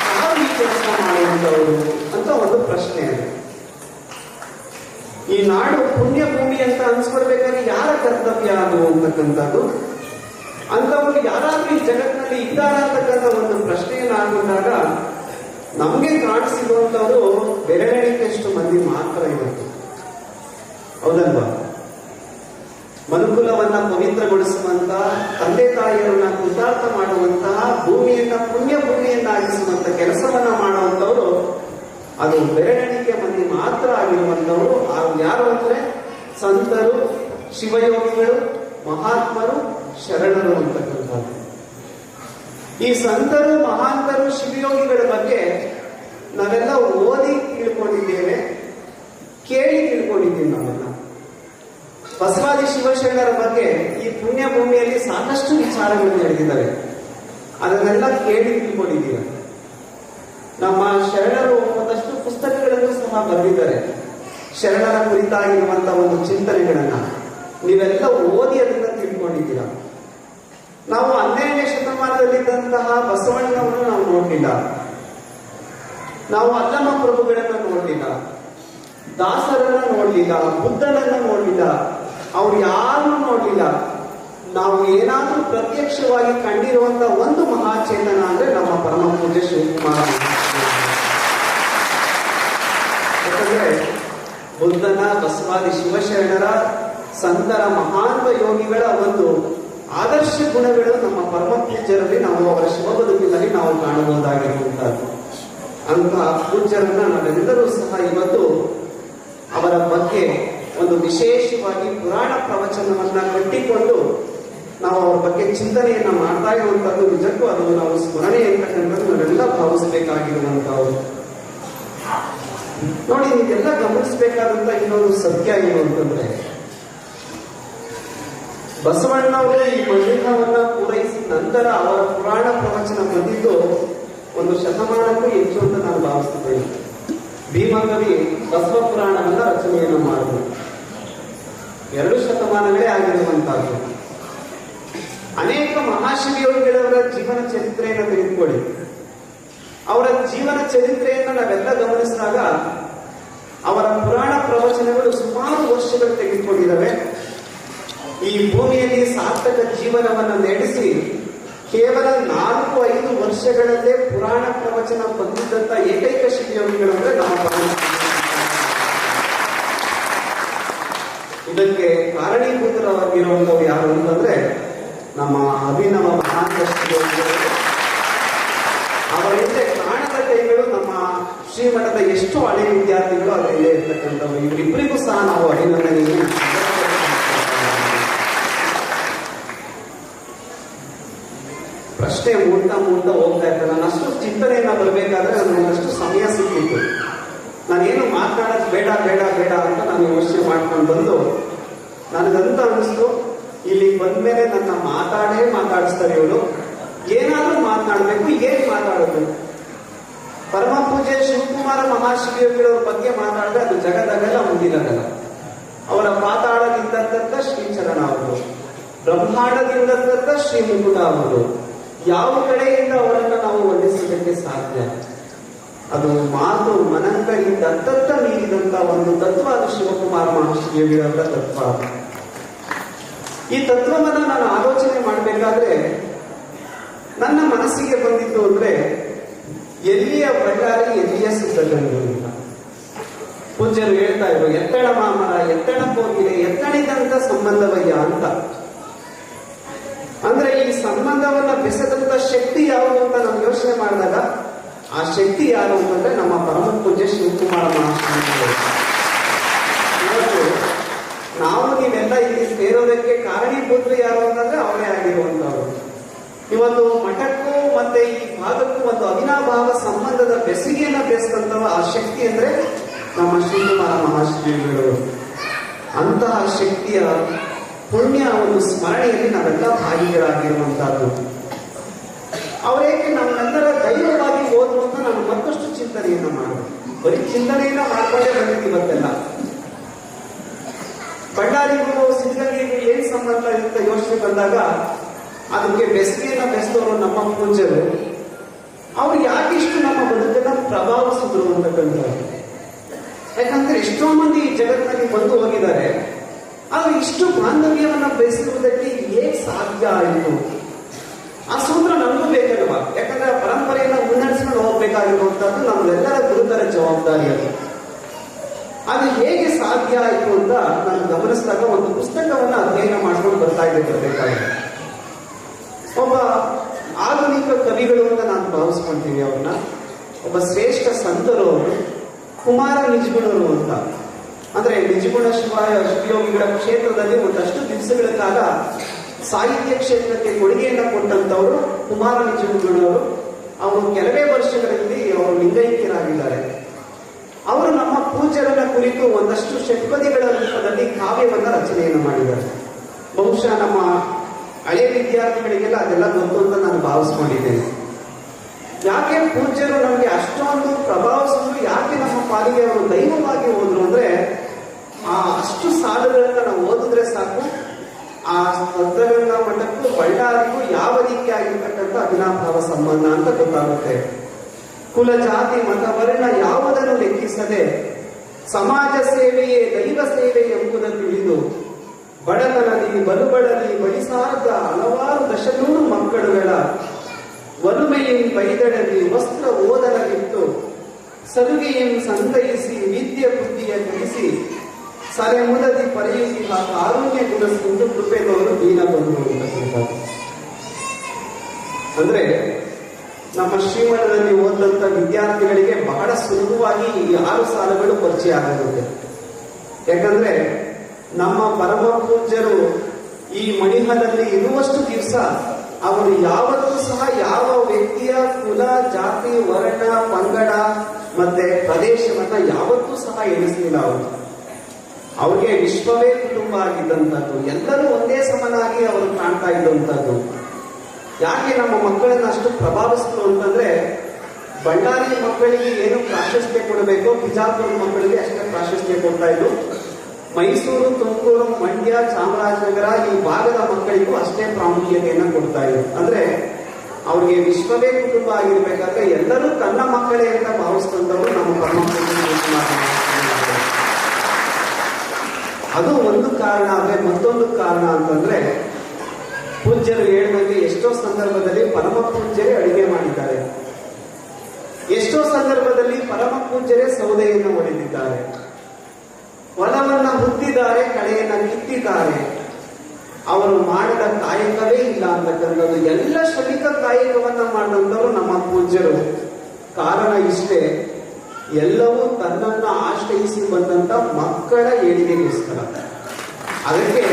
ಯಾವ ಈ ಕೆಲಸ ಮಾಡುವಂತವರು ಅಂತ ಒಂದು ಪ್ರಶ್ನೆ ಇದೆ. ಈ ನಾಡು ಪುಣ್ಯ ಭೂಮಿ ಅಂತ ಅನ್ಸ್ಕೊಳ್ಬೇಕಾದ್ರೆ ಯಾರ ಕರ್ತವ್ಯ ಅದು ಅಂತಕ್ಕಂಥದ್ದು, ಅಂತವರು ಯಾರಾದ್ರೂ ಈ ಜಗತ್ತಿನಲ್ಲಿ ಇದ್ದಾರ ಅಂತಕ್ಕಂಥ ಒಂದು ಪ್ರಶ್ನೆಯನ್ನಾಗುವಾಗ ನಮ್ಗೆ ಕಾಣಿಸಿರುವಂತವರು ಬೆರಳೆಣಿಕೆಯಷ್ಟು ಮಂದಿ ಮಾತ್ರ ಇರುತ್ತೆ. ಹೌದಲ್ವಾ? ಮನುಕುಲವನ್ನ ಪವಿತ್ರಗೊಳಿಸುವಂತಹ, ತಂದೆ ತಾಯಿಯರನ್ನ ಕೃತಾರ್ಥ ಮಾಡುವಂತಹ, ಭೂಮಿಯನ್ನ ಪುಣ್ಯ ಭೂಮಿಯನ್ನಾಗಿಸುವಂತ ಕೆಲಸವನ್ನ ಮಾಡುವಂತವರು ಅದು ಬೆರಳೆಣಿಕೆ ಮಂದಿ ಮಾತ್ರ ಆಗಿರುವಂತವರು. ಯಾರು ಅಂದ್ರೆ ಸಂತರು, ಶಿವಯೋಗಿಗಳು, ಮಹಾತ್ಮರು, ಶರಣರು ಅಂತಕ್ಕಂಥದ್ದು. ಈ ಸಂತರು, ಮಹಾಂತರು, ಶಿವಯೋಗಿಗಳ ಬಗ್ಗೆ ನಾವೆಲ್ಲ ಓದಿ ತಿಳ್ಕೊಂಡಿದ್ದೇವೆ. ಕೇಳಿ ತಿಳ್ಕೊಂಡಿದ್ದೀವಿ ನಾವೆಲ್ಲ. ಬಸವಾದಿ ಶಿವಶರಣರ ಬಗ್ಗೆ ಈ ಪುಣ್ಯ ಭೂಮಿಯಲ್ಲಿ ಸಾಕಷ್ಟು ವಿಚಾರಗಳು ನಡೆದಿದ್ದಾವೆ, ಅದನ್ನೆಲ್ಲ ಕೇಳಿ ತಿಳ್ಕೊಂಡಿದ್ದೀವಿ. ನಮ್ಮ ಶರಣರು ಒಂದಷ್ಟು ಪುಸ್ತಕಗಳನ್ನು ಸಹ ಬರೆದಿದ್ದಾರೆ, ಶರಣರ ಕುರಿತಾಗಿರುವಂತಹ ಒಂದು ಚಿಂತನೆಗಳನ್ನ ನೀವೆಲ್ಲ ಓದಿ ಅದನ್ನ ತಿಳ್ಕೊಂಡಿದ್ದೀರ. ನಾವು 12ನೇ ಶತಮಾನದಲ್ಲಿದ್ದಂತಹ ಬಸವಣ್ಣನವನ್ನು ನಾವು ನೋಡಲಿಲ್ಲ, ನಾವು ಅಲ್ಲಮ ಪ್ರಭುಗಳನ್ನ ನೋಡಲಿಲ್ಲ, ದಾಸರನ್ನ ನೋಡಲಿಲ್ಲ, ಬುದ್ಧನನ್ನ ನೋಡಲಿಲ್ಲ, ಅವ್ರು ಯಾರನ್ನೂ ನೋಡಲಿಲ್ಲ. ನಾವು ಏನಾದ್ರೂ ಪ್ರತ್ಯಕ್ಷವಾಗಿ ಕಂಡಿರುವಂತಹ ಒಂದು ಮಹಾಚೇತನ ಅಂದ್ರೆ ನಮ್ಮ ಪರಮ ಪೂಜ್ಯ ಶಿವಕುಮಾರ. ಯಾಕಂದ್ರೆ ಬುದ್ಧನ, ಬಸವಾದಿ ಶಿವಶರಣರ, ಸಂತರ, ಮಹಾನ್ವ ಯೋಗಿಗಳ ಒಂದು ಆದರ್ಶ ಗುಣಗಳು ನಮ್ಮ ಪರಮ ಪೂಜ್ಯರಲ್ಲಿ ನಾವು ಅವರ ಶಿವ ಬದುಕಿನಲ್ಲಿ ನಾವು ಕಾಣಬಹುದಾಗಿರುವಂತಹದ್ದು. ಅಂತಹ ಪೂಜ್ಯರನ್ನ ನಾವೆಲ್ಲರೂ ಸಹ ಇವತ್ತು ಅವರ ಬಗ್ಗೆ ಒಂದು ವಿಶೇಷವಾಗಿ ಪುರಾಣ ಪ್ರವಚನವನ್ನ ಕಟ್ಟಿಕೊಂಡು ನಾವು ಅವ್ರ ಬಗ್ಗೆ ಚಿಂತನೆಯನ್ನ ಮಾಡ್ತಾ ಇರುವಂತದ್ದು ನಿಜಕ್ಕೂ ಅದು ನಾವು ಸ್ಮರಣೆ ಅಂತಕ್ಕಂಥದ್ದು ನಾವೆಲ್ಲ ಭಾವಿಸಬೇಕಾಗಿರುವಂತಹದ್ದು. ನೋಡಿ, ನೀವೆಲ್ಲ ಗಮನಿಸಬೇಕಾದಂತ ಇನ್ನೊಂದು ಸತ್ಯ ಏನು ಅಂತಂದ್ರೆ, ಬಸವಣ್ಣವರು ಈ ಮಣ್ಣಿನವನ್ನ ಪೂರೈಸಿದ ನಂತರ ಅವರ ಪುರಾಣ ಪ್ರವಚನ ಬಂದಿದ್ದು 1 ಶತಮಾನಕ್ಕೂ ಹೆಚ್ಚು ಅಂತ ನಾನು ಭಾವಿಸುತ್ತೇನೆ. ಭೀಮಕವಿ ಬಸವ ಪುರಾಣವನ್ನ ರಚನೆಯನ್ನು ಮಾಡಿದ್ರು, 2 ಶತಮಾನಗಳೇ ಆಗಿರುವಂತಹದ್ದು. ಅನೇಕ ಮಹಾಶಿವಯೋಗಿಗಳವರ ಜೀವನ ಚರಿತ್ರೆಯನ್ನು ತೆಗೆದುಕೊಳ್ಳಿ. ಅವರ ಜೀವನ ಚರಿತ್ರೆಯನ್ನು ನಾವೆಲ್ಲ ಗಮನಿಸಿದಾಗ ಅವರ ಪುರಾಣ ಪ್ರವಚನಗಳು ಸುಮಾರು ವರ್ಷಗಳು ತೆಗೆದುಕೊಂಡಿದ್ದಾವೆ. ಈ ಭೂಮಿಯಲ್ಲಿ ಸಾರ್ಥಕ ಜೀವನವನ್ನು ನಡೆಸಿ ಕೇವಲ 4-5 ವರ್ಷಗಳಲ್ಲೇ ಪುರಾಣ ಪ್ರವಚನ ಬಂದಿದ್ದಂತ ಏಕೈಕ ಶಿವಯೋಗಿಗಳಂದ್ರೆ ನಮ್ಮ ಇದಕ್ಕೆ ಕಾರಣೀಭೂತರಾಗಿರುವಂತವ್ರು ಯಾರು ಅಂತಂದ್ರೆ ನಮ್ಮ ಅಭಿನವ ಮಹಾನ್ ಶಿವಯೋಗಿಗಳು. ಅವರ ಹಿಂದೆ ಕಾಣದ ಕೈಗಳು ನಮ್ಮ ಶ್ರೀಮಠದ ಎಷ್ಟು ಹಳೆಯ ವಿದ್ಯಾರ್ಥಿಗಳು ಅದರಲ್ಲೇ ಇರ್ತಕ್ಕಂಥವ್ರು. ಇವರಿಬ್ಬರಿಗೂ ಸಹ ನಾವು ಅಭಿನಂದನೆಯನ್ನು ಪ್ರಶ್ನೆ ಮೂಡ್ತಾ ಹೋಗ್ತಾ ಇರ್ತಾರೆ. ನಾನು ಅಷ್ಟು ಚಿಂತನೆಯನ್ನ ಬರಬೇಕಾದ್ರೆ ನನಗಷ್ಟು ಸಮಯ ಸಿಕ್ಕಿತ್ತು. ನಾನೇನು ಮಾತನಾಡೋದು ಬೇಡ ಅಂತ ನಾನು ಯೋಚನೆ ಮಾಡ್ಕೊಂಡು ಬಂದು ನನಗಂತ ಅನಿಸ್ತು, ಇಲ್ಲಿ ಬಂದ್ಮೇಲೆ ನನ್ನ ಮಾತಾಡಿಸ್ತಾರೆ ಇವಳು, ಏನಾದ್ರೂ ಮಾತನಾಡಬೇಕು, ಏನ್ ಮಾತಾಡೋದು? ಪರಮ ಪೂಜ್ಯ ಶಿವಕುಮಾರ ಮಹಾಶಿವಯೋಗಿಗಳವ್ರ ಬಗ್ಗೆ ಮಾತಾಡಿದ್ರೆ ಅದು ಜಗದಾಗಲ್ಲ, ಮುಂದಿನದಲ್ಲ. ಅವರ ಪಾತಾಳದಿಂದಂತ ಶ್ರೀಚರಣ ಅವರು, ಬ್ರಹ್ಮಾಂಡದಿಂದಂತ ಶ್ರೀ ಮುಕುಟ ಅವರು, ಯಾವ ಕಡೆಯಿಂದ ಅವರನ್ನ ನಾವು ವರ್ಣಿಸಲಿಕ್ಕೆ ಸಾಧ್ಯ? ಅದು ಮಾತು ಮನಂಕರಿಂದ ಅತ್ತತ್ತ ಮೀರಿದಂತ ಒಂದು ತತ್ವ, ಅದು ಶಿವಕುಮಾರ ಮಹಾಶಿವಯೋಗಿಗಳವರ ತತ್ವ. ಈ ತತ್ವವನ್ನ ನಾನು ಆಲೋಚನೆ ಮಾಡಬೇಕಾದ್ರೆ ನನ್ನ ಮನಸ್ಸಿಗೆ ಬಂದಿತ್ತು ಅಂದ್ರೆ, ಎಲ್ಲಿಯ ಬಳ್ಳಾರಿ ಎಲ್ಲಿಯ ಸಿದ್ಧಗಂಗು ಅಂತ ಪೂಜ್ಯರು ಹೇಳ್ತಾ ಇದ್ರು. ಎತ್ತಣ ಮಾಮರ ಎತ್ತಣ ಹೋಗಿದೆ ಎತ್ತಣಿದಂತ ಸಂಬಂಧವಯ್ಯ ಅಂತ. ಅಂದ್ರೆ ಈ ಸಂಬಂಧವನ್ನ ಬೆಸೆದಂತ ಶಕ್ತಿ ಯಾವುದು ಅಂತ ನಾವು ಯೋಚನೆ ಮಾಡಿದಾಗ ಆ ಶಕ್ತಿ ಯಾರು ಅಂತಂದ್ರೆ ನಮ್ಮ ಪರಮ ಪೂಜ್ಯ ಶಿವಕುಮಾರ ಮಹಾಶಿವಯೋಗಿಗಳು. ಇವತ್ತು ನಾವು ನೀವೆಲ್ಲ ಇಲ್ಲಿ ಸೇರೋದಕ್ಕೆ ಕಾರಣೀಭೂತರು ಯಾರು ಅಂತಂದ್ರೆ ಅವರೇ ಆಗಿರುವಂತವ್ರು. ಇವತ್ತು ಮಠಕ್ಕೂ ಮತ್ತೆ ಈ ಭಾಗಕ್ಕೂ ಒಂದು ಅವಿನಾಭಾವ ಸಂಬಂಧದ ಬೆಸುಗೆಯನ್ನ ಬೆಸೆದಂತ ಆ ಶಕ್ತಿ ಅಂದ್ರೆ ನಮ್ಮ ಶಿವಕುಮಾರ ಮಹಾಶಿವಯೋಗಿಗಳು. ಅಂತಹ ಶಕ್ತಿಯ ಪುಣ್ಯ ಒಂದು ಸ್ಮರಣೆಯಲ್ಲಿ ನಾವೆಲ್ಲ ಭಾಗಿಗಳಾಗಿರುವಂತಹದ್ದು. ಅವರೇಕೆ ನಮ್ಮೆಲ್ಲರ ಧೈರ್ಯವಾಗಿ ಹೋದ್ರು ಅಂತ ನಾನು ಮತ್ತಷ್ಟು ಚಿಂತನೆಯನ್ನ ಮಾಡಿದೆ. ಬರೀ ಚಿಂತನೆಯನ್ನ ಮಾಡ್ಕೊಂಡೇ ಬಂದಿದ್ದು ಇವತ್ತೆಲ್ಲ. ಬಳ್ಳಾರಿಗೂ ಸಿದ್ಧಗಂಗೆಗೂ ಏನ್ ಸಂಬಂಧ ಅಂತ ಯೋಚನೆ ಬಂದಾಗ ಅದಕ್ಕೆ ಬೆಸುಗೆಯನ್ನ ಬೆಸೆದವರು ನಮ್ಮ ಪೂಜ್ಯರು. ಅವ್ರು ಯಾಕಿಷ್ಟು ನಮ್ಮ ಬದುಕನ್ನ ಪ್ರಭಾವಿಸಿದ್ರು ಅಂತಕ್ಕಂಥದ್ದು. ಯಾಕಂದ್ರೆ ಎಷ್ಟೋ ಮಂದಿ ಈ ಜಗತ್ತಿನಲ್ಲಿ ಬಂದು ಹೋಗಿದ್ದಾರೆ, ಆದ್ರೆ ಇಷ್ಟು ಬಾಂಧವ್ಯವನ್ನ ಬೆಳೆಸಿರುವುದಕ್ಕೆ ಹೇಗೆ ಸಾಧ್ಯ ಆಯಿತು? ಆ ಸೂತ್ರ ನಮಗೂ ಬೇಕಲ್ವಾ? ಯಾಕಂದ್ರೆ ಪರಂಪರೆಯನ್ನ ಮುನ್ನಡೆಸ್ಕೊಂಡು ಹೋಗ್ಬೇಕಾಗಿರುವಂತದ್ದು ನಮ್ಮೆಲ್ಲರ ಗುರುತರ ಜವಾಬ್ದಾರಿ. ಅದು ಹೇಗೆ ಸಾಧ್ಯ ಆಯಿತು ಅಂತ ನಾನು ಗಮನಿಸಿದಾಗ ಒಂದು ಪುಸ್ತಕವನ್ನ ಅಧ್ಯಯನ ಮಾಡ್ಕೊಂಡು ಬರ್ತಾ ಇರಬೇಕಾಗಿದೆ. ಒಬ್ಬ ಆಧುನಿಕ ಕವಿಗಳು ಅಂತ ನಾನು ಭಾವಿಸ್ಕೊಂತೀನಿ ಅವ್ರನ್ನ. ಒಬ್ಬ ಶ್ರೇಷ್ಠ ಸಂತರು ಅವರು ಕುಮಾರ ನಿಜಗುಣರು ಅಂತ. ಅಂದ್ರೆ ನಿಜಗುಣ ಶಿವಯೋಗಿಗಳ ಕ್ಷೇತ್ರದಲ್ಲಿ ಒಂದಷ್ಟು ದಿವಸಗಳ ಕಾಲ ಸಾಹಿತ್ಯ ಕ್ಷೇತ್ರಕ್ಕೆ ಕೊಡುಗೆಯನ್ನ ಕೊಟ್ಟಂತವರು ಕುಮಾರ ನಿಜಗುಣರು. ಅವರು ಕೆಲವೇ ವರ್ಷಗಳಲ್ಲಿ ಅವರು ಲಿಂಗೈಕ್ಯರಾಗಿದ್ದಾರೆ. ಅವರು ನಮ್ಮ ಪೂಜ್ಯರನ್ನ ಕುರಿತು ಒಂದಷ್ಟು ಷಟ್ಪದಿಗಳ ರೂಪದಲ್ಲಿ ಕಾವ್ಯವನ್ನ ರಚನೆಯನ್ನು ಮಾಡಿದ್ದಾರೆ. ಬಹುಶಃ ನಮ್ಮ ಹಳೆಯ ವಿದ್ಯಾರ್ಥಿಗಳಿಗೆಲ್ಲ ಅದೆಲ್ಲ ಗೊತ್ತು ಅಂತ ನಾನು ಭಾವಿಸ್ಕೊಂಡಿದ್ದೇನೆ. ಯಾಕೆ ಪೂಜ್ಯರು ನಮಗೆ ಅಷ್ಟೊಂದು ಪ್ರಭಾವಿಸಿದ್ರು, ಯಾಕೆ ನಮ್ಮ ಪಾಲಿಗೆ ಅವರು ದೈವವಾಗಿ ಹೋದ್ರು ಅಂದ್ರೆ, ಅಷ್ಟು ಸಾಲುಗಳನ್ನ ನಾವು ಓದಿದ್ರೆ ಸಾಕು ಆ ಸಪ್ತಗಂಗಾ ಮಠಕ್ಕೂ ಬಳ್ಳಾರಿಗೂ ಯಾವ ರೀತಿ ಆಗಿರ್ತಕ್ಕಂಥ ಅವಿನಾಭಾವ ಸಂಬಂಧ ಅಂತ ಗೊತ್ತಾಗುತ್ತೆ. ಕುಲ ಜಾತಿ ಮತ ವರ್ಣ ಯಾವುದನ್ನು ಲೆಕ್ಕಿಸದೆ ಸಮಾಜ ಸೇವೆಯೇ ದೈವ ಸೇವೆ ಎಂಬುದನ್ನು ತಿಳಿದು ಬಡತನದಲ್ಲಿ ಬಲುಬಡಲಿ ಬಳಿಸಾರದ ಹಲವಾರು ದಶನೂರು ಮಕ್ಕಳುಗಳ ಒಲುಮೆಯನ್ನು ಬೈದಡಲಿ ವಸ್ತ್ರ ಓದಲಗಿತ್ತು ಸಲುಗೆಯನ್ನು ಸಂತೈಸಿ ವಿದ್ಯೆ ಬುದ್ಧಿಯ ಕಲಿಸಿ ಸರೆ ಮುದದಿ ಪರೆಯಿಸಿ ಆ ಕಾರುಣ್ಯ ಗುಣಸಿಂದು ಕೃಪೆದವರು ದೀನ ಬಂದರು ಅಂತಕ್ಕಂಥದ್ದು. ಅಂದ್ರೆ ನಮ್ಮ ಶ್ರೀಮಠದಲ್ಲಿ ಓದಂತ ವಿದ್ಯಾರ್ಥಿಗಳಿಗೆ ಬಹಳ ಸುಲಭವಾಗಿ ಈ 6 ಸಾಲುಗಳು ಪರಿಚಯ ಆಗುತ್ತೆ. ಯಾಕಂದ್ರೆ ನಮ್ಮ ಪರಮ ಪೂಜ್ಯರು ಈ ಮಣಿಹದಲ್ಲಿ ಇರುವಷ್ಟು ದಿವಸ ಅವರು ಯಾವತ್ತೂ ಸಹ ಯಾವ ವ್ಯಕ್ತಿಯ ಕುಲ ಜಾತಿ ವರ್ಣ ಪಂಗಡ ಮತ್ತೆ ಪ್ರದೇಶವನ್ನ ಯಾವತ್ತೂ ಸಹ ಎಣಿಸಲಿಲ್ಲ. ಅವ್ರಿಗೆ ವಿಶ್ವವೇ ಕುಟುಂಬ ಆಗಿದ್ದಂಥದ್ದು, ಎಲ್ಲರೂ ಒಂದೇ ಸಮನಾಗಿ ಅವರು ಕಾಣ್ತಾ ಇದ್ದಂಥದ್ದು. ಯಾಕೆ ನಮ್ಮ ಮಕ್ಕಳನ್ನ ಅಷ್ಟು ಪ್ರಭಾವಿಸಿದ್ರು ಅಂತಂದ್ರೆ, ಬಳ್ಳಾರಿ ಮಕ್ಕಳಿಗೆ ಏನು ಪ್ರಾಶಸ್ತ್ಯ ಕೊಡಬೇಕು ಬಿಜಾಪುರ ಮಕ್ಕಳಿಗೆ ಅಷ್ಟೇ ಪ್ರಾಶಸ್ತ್ಯ ಕೊಡ್ತಾ ಇದ್ರು. ಮೈಸೂರು, ತುಮಕೂರು, ಮಂಡ್ಯ, ಚಾಮರಾಜನಗರ ಈ ಭಾಗದ ಮಕ್ಕಳಿಗೂ ಅಷ್ಟೇ ಪ್ರಾಮುಖ್ಯತೆಯನ್ನು ಕೊಡ್ತಾ ಇದ್ರು. ಅಂದ್ರೆ ಅವ್ರಿಗೆ ವಿಶ್ವವೇ ಕುಟುಂಬ ಆಗಿರ್ಬೇಕಾದ್ರೆ ಎಲ್ಲರೂ ತನ್ನ ಮಕ್ಕಳೇ ಅಂತ ಭಾವಿಸಿಕೊಂಡವರು ನಮ್ಮ ಪರಮ. ಅದು ಒಂದು ಕಾರಣ. ಆದ್ರೆ ಮತ್ತೊಂದು ಕಾರಣ ಅಂತಂದ್ರೆ, ಪೂಜ್ಯರು ಹೇಳಿದಂಗೆ ಎಷ್ಟೋ ಸಂದರ್ಭದಲ್ಲಿ ಪರಮ ಪೂಜ್ಯರೇ ಅಡಿಗೆ ಮಾಡಿದ್ದಾರೆ, ಎಷ್ಟೋ ಸಂದರ್ಭದಲ್ಲಿ ಪರಮ ಪೂಜ್ಯರೇ ಸೌದೆಯನ್ನು ಹೊಡೆದಿದ್ದಾರೆ, ಹೊಲವನ್ನ ಹುತ್ತಿದ್ದಾರೆ, ಕಳೆಯನ್ನ ಕಿತ್ತಿದ್ದಾರೆ. ಅವರು ಮಾಡಿದ ಕಾಯಕವೇ ಇಲ್ಲ ಅಂತಕ್ಕಂಥದ್ದು. ಎಲ್ಲ ಶ್ರಮಿಕ ಕಾಯಕವನ್ನ ಮಾಡಿದಂಥವ್ರು ನಮ್ಮ ಪೂಜ್ಯರು. ಕಾರಣ ಇಷ್ಟೇ, ಎಲ್ಲವೂ ತನ್ನನ್ನ ಆಶ್ರಯಿಸಿ ಬಂದಂತ ಮಕ್ಕಳ ಏಳಿಗೆಗೋಸ್ಕರ. ಅದಕ್ಕೆ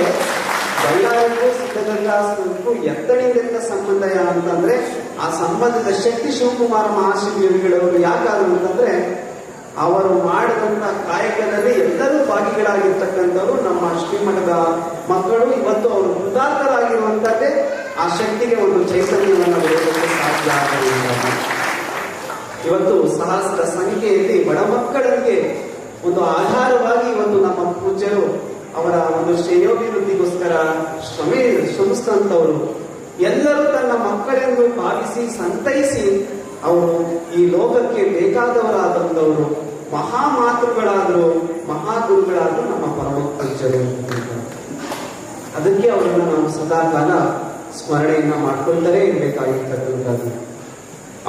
ಬಳ್ಳಾರಿಗೂ ಸಿದ್ಧಗಂಗಾಕ್ಕೂ ಎತ್ತಣಿಂದ ಸಂಬಂಧ ಅಂತಂದ್ರೆ, ಆ ಸಂಬಂಧದ ಶಕ್ತಿ ಶಿವಕುಮಾರ ಮಹಾಶಿವಯೋಗಿಗಳವರು ಯಾಕಾದ್ರು ಅಂತಂದ್ರೆ, ಅವರು ಮಾಡಿದಂತ ಕಾಯಕದಲ್ಲಿ ಎಲ್ಲರೂ ಭಾಗಿಗಳಾಗಿರ್ತಕ್ಕಂಥವ್ರು ನಮ್ಮ ಶ್ರೀಮಠದ ಮಕ್ಕಳು. ಇವತ್ತು ಅವರು ಕೃತಾರ್ಥರಾಗಿರುವಂತದ್ದೇ ಆ ಶಕ್ತಿಗೆ ಒಂದು ಚೈತನ್ಯವನ್ನು ಬರೆಯೋದಕ್ಕೆ ಸಾಧ್ಯ ಆಗಲಿಲ್ಲ. ಇವತ್ತು ಸಹಸ್ರ ಸಂಖ್ಯೆಯಲ್ಲಿ ಬಡ ಮಕ್ಕಳಿಗೆ ಒಂದು ಆಧಾರವಾಗಿ ಇವತ್ತು ನಮ್ಮ ಪೂಜ್ಯರು ಅವರ ಒಂದು ಶ್ರೇಯೋಭಿವೃದ್ಧಿಗೋಸ್ಕರ ಶ್ರಮಿಸಿದಂಥವರು. ಎಲ್ಲರೂ ತನ್ನ ಮಕ್ಕಳೆಂದು ಭಾವಿಸಿ ಸಂತೈಸಿ ಅವರು ಈ ಲೋಕಕ್ಕೆ ಬೇಕಾದವರಾದಂಥವರು, ಮಹಾಮಾತೃಗಳಾದ್ರು, ಮಹಾಗುರುಗಳಾದ್ರು ನಮ್ಮ ಪರಮ ಪೂಜ್ಯರು. ಅದಕ್ಕೆ ಅವರನ್ನ ನಾವು ಸದಾಕಾಲ ಸ್ಮರಣೆಯನ್ನ ಮಾಡ್ಕೊಳ್ತಾರೆ ಇರಬೇಕಾಗಿರ್ತಕ್ಕಂಥದ್ದು.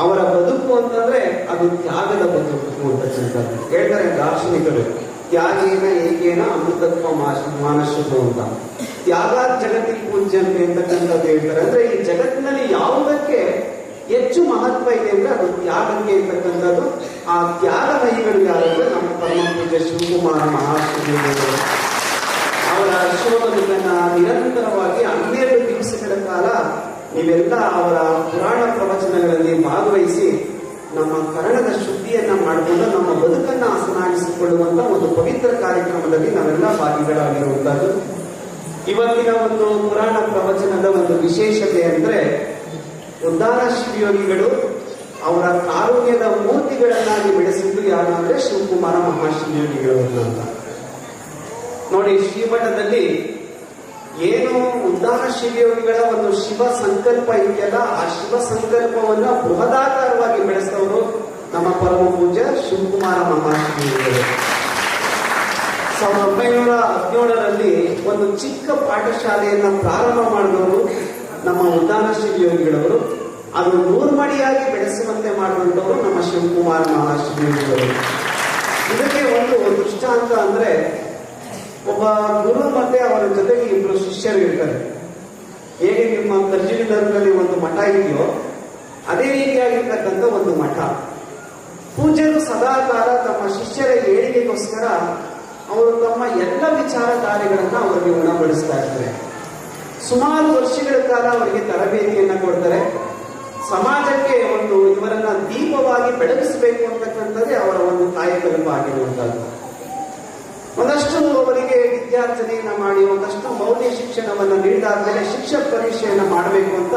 ಅವರ ಬದುಕು ಅಂತಂದ್ರೆ ಅದು ತ್ಯಾಗದ ಬದುಕು ಅಂತಕ್ಕಂಥದ್ದು. ಹೇಳ್ತಾರೆ ದಾರ್ಶನಿಕರು, ತ್ಯಾಗೇನ ಏಕೇನ ಅಮೃತತ್ವ ಮಾನಶುಭು ಅಂತ. ತ್ಯಾಗ ಜಗತಿ ಪೂಜ್ಯಂತೆ ಅಂತಕ್ಕಂಥದ್ದು ಹೇಳ್ತಾರೆ. ಅಂದ್ರೆ ಈ ಜಗತ್ತಿನಲ್ಲಿ ಯಾವುದಕ್ಕೆ ಹೆಚ್ಚು ಮಹತ್ವ ಇದೆ ಅಂದ್ರೆ ಅದು ತ್ಯಾಗಕ್ಕೆ ಇರ್ತಕ್ಕಂಥದ್ದು. ಆ ತ್ಯಾಗ ಮಹಿಗಳು ಯಾರಂದ್ರೆ ನಮ್ಮ ಪರಮ ಪೂಜ್ಯ ಶಿವಕುಮಾರ ಮಹಾಶಿವಯೋಗಿಗಳು. ಅವರ ಶಿವಬದುಕನ್ನ ನಿರಂತರವಾಗಿ 12 ದಿವಸಗಳ ಕಾಲ ನೀವೆಲ್ಲ ಅವರ ಪುರಾಣ ಪ್ರವಚನಗಳಲ್ಲಿ ಭಾಗವಹಿಸಿ ನಮ್ಮ ಕರ್ಣದ ಶುದ್ಧಿಯನ್ನ ಮಾಡಿಕೊಂಡು ನಮ್ಮ ಬದುಕನ್ನ ಹಸನಾಗಿಸಿಕೊಳ್ಳುವಂತ ಒಂದು ಪವಿತ್ರ ಕಾರ್ಯಕ್ರಮದಲ್ಲಿ ನಾವೆಲ್ಲ ಭಾಗಿಗಳಾಗಿರುವಂತದ್ದು. ಇವತ್ತಿನ ಒಂದು ಪುರಾಣ ಪ್ರವಚನದ ಒಂದು ವಿಶೇಷತೆ ಅಂದ್ರೆ, ಉದ್ದಾನ ಶಿವಯೋಗಿಗಳು ಅವರ ಕಾರುಣ್ಯದ ಮೂರ್ತಿಗಳನ್ನಾಗಿ ಬೆಳೆಸಿದ್ದು ಯಾರು ಅಂದ್ರೆ ಶಿವಕುಮಾರ ಮಹಾಶಿವಯೋಗಿಗಳನ್ನ ಅಂತ. ನೋಡಿ, ಶ್ರೀಮಠದಲ್ಲಿ ಏನು ಉದ್ದಾನ ಶಿವಯೋಗಿಗಳ ಒಂದು ಶಿವ ಸಂಕಲ್ಪ ಇದೆಯಲ್ಲ, ಆ ಶಿವ ಸಂಕಲ್ಪವನ್ನ ಬೃಹದಾಕಾರವಾಗಿ ಬೆಳೆಸಿದವರು ನಮ್ಮ ಪರಮ ಪೂಜ್ಯ ಶಿವಕುಮಾರ ಮಹಾಶಿವಯೋಗಿಗಳು. 1917ರಲ್ಲಿ ಒಂದು ಚಿಕ್ಕ ಪಾಠಶಾಲೆಯನ್ನ ಪ್ರಾರಂಭ ಮಾಡಿದವರು ನಮ್ಮ ಉದ್ದಾನ ಶಿವಯೋಗಿಗಳವರು. ಅದು 100 ಮಡಿಯಾಗಿ ಬೆಳೆಸುವಂತೆ ಮಾಡುವಂತವರು ನಮ್ಮ ಶಿವಕುಮಾರ ಮಹಾಶಿವಯೋಗಿಗಳು. ಇದಕ್ಕೆ ಒಂದು ದೃಷ್ಟಾಂತ ಅಂದ್ರೆ, ಒಬ್ಬ ಗುರು ಮತ್ತೆ ಅವರ ಜೊತೆಗೆ 2 ಶಿಷ್ಯರು ಇರ್ತಾರೆ. ಹೇಗೆ ನಿಮ್ಮ ಕರ್ಜಿನಗರದಲ್ಲಿ ಒಂದು ಮಠ ಇದೆಯೋ ಅದೇ ರೀತಿಯಾಗಿರ್ತಕ್ಕಂಥ ಒಂದು ಮಠ. ಪೂಜ್ಯರು ಸದಾಕಾಲ ತಮ್ಮ ಶಿಷ್ಯರ ಏಳಿಗೆಗೋಸ್ಕರ ಅವರು ತಮ್ಮ ಎಲ್ಲ ವಿಚಾರಧಾರೆಗಳನ್ನ ಅವರಿಗೆ ಉಣಬಡಿಸ್ತಾ ಇರ್ತಾರೆ. ಸುಮಾರು ವರ್ಷಗಳ ಕಾಲ ಅವರಿಗೆ ತರಬೇತಿಯನ್ನ ಕೊಡ್ತಾರೆ. ಸಮಾಜಕ್ಕೆ ಇವರನ್ನ ದೀಪವಾಗಿ ಬೆಳಗಿಸಬೇಕು ಅಂತಕ್ಕಂಥದ್ದೇ ಅವರ ಒಂದು ಕಾಯಕಲ್ಪ ಆಗಿರುವಂತಹದ್ದು. ಒಂದಷ್ಟು ಅವರಿಗೆ ವಿದ್ಯಾರ್ಜನೆಯನ್ನ ಮಾಡಿ ಒಂದಷ್ಟು ಮೌಲ್ಯ ಶಿಕ್ಷಣವನ್ನು ನೀಡಿದಾದ್ಮೇಲೆ ಶಿಕ್ಷಕ ಪರೀಕ್ಷೆಯನ್ನ ಮಾಡಬೇಕು ಅಂತ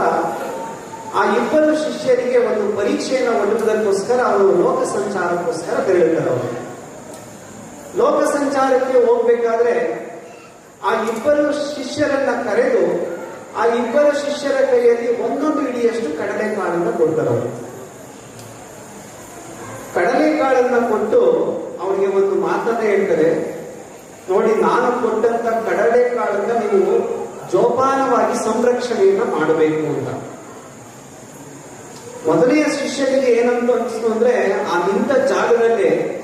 ಆ ಇಬ್ಬರು ಶಿಷ್ಯರಿಗೆ ಒಂದು ಪರೀಕ್ಷೆಯನ್ನು ಒಡ್ಡುವುದಕ್ಕೋಸ್ಕರ ಅವರು ಲೋಕ ಸಂಚಾರಕ್ಕೋಸ್ಕರ ತೆರಳುತ್ತಾರೆ. ಅವರು ಲೋಕ ಸಂಚಾರಕ್ಕೆ ಹೋಗ್ಬೇಕಾದ್ರೆ ಆ ಇಬ್ಬರು ಶಿಷ್ಯರನ್ನ ಕರೆದು ಆ ಇಬ್ಬರು ಶಿಷ್ಯರ ಕೈಯಲ್ಲಿ ಒಂದೊಂದು ಇಡಿಯಷ್ಟು ಕಡಲೆಕಾಳನ್ನ ಕೊಡ್ತಾರೆ. ಅವರು ಕಡಲೆಕಾಳನ್ನ ಕೊಟ್ಟು ಅವರಿಗೆ ಒಂದು ಮಾತನ್ನ ಹೇಳ್ತಾರೆ, ನೋಡಿ, ನಾನು ಕೊಟ್ಟಂತ ಕಡಲೆಕಾಳನ್ನ ನೀವು ಜೋಪಾನವಾಗಿ ಸಂರಕ್ಷಣೆಯನ್ನ ಮಾಡಬೇಕು ಅಂತ. ಮೊದಲನೆಯ ಶಿಷ್ಯನಿಗೆ ಏನಂತ ಅನಿಸ್ತು ಅಂದ್ರೆ, ಆ ನಿಂತ ಜಾಗದಲ್ಲಿ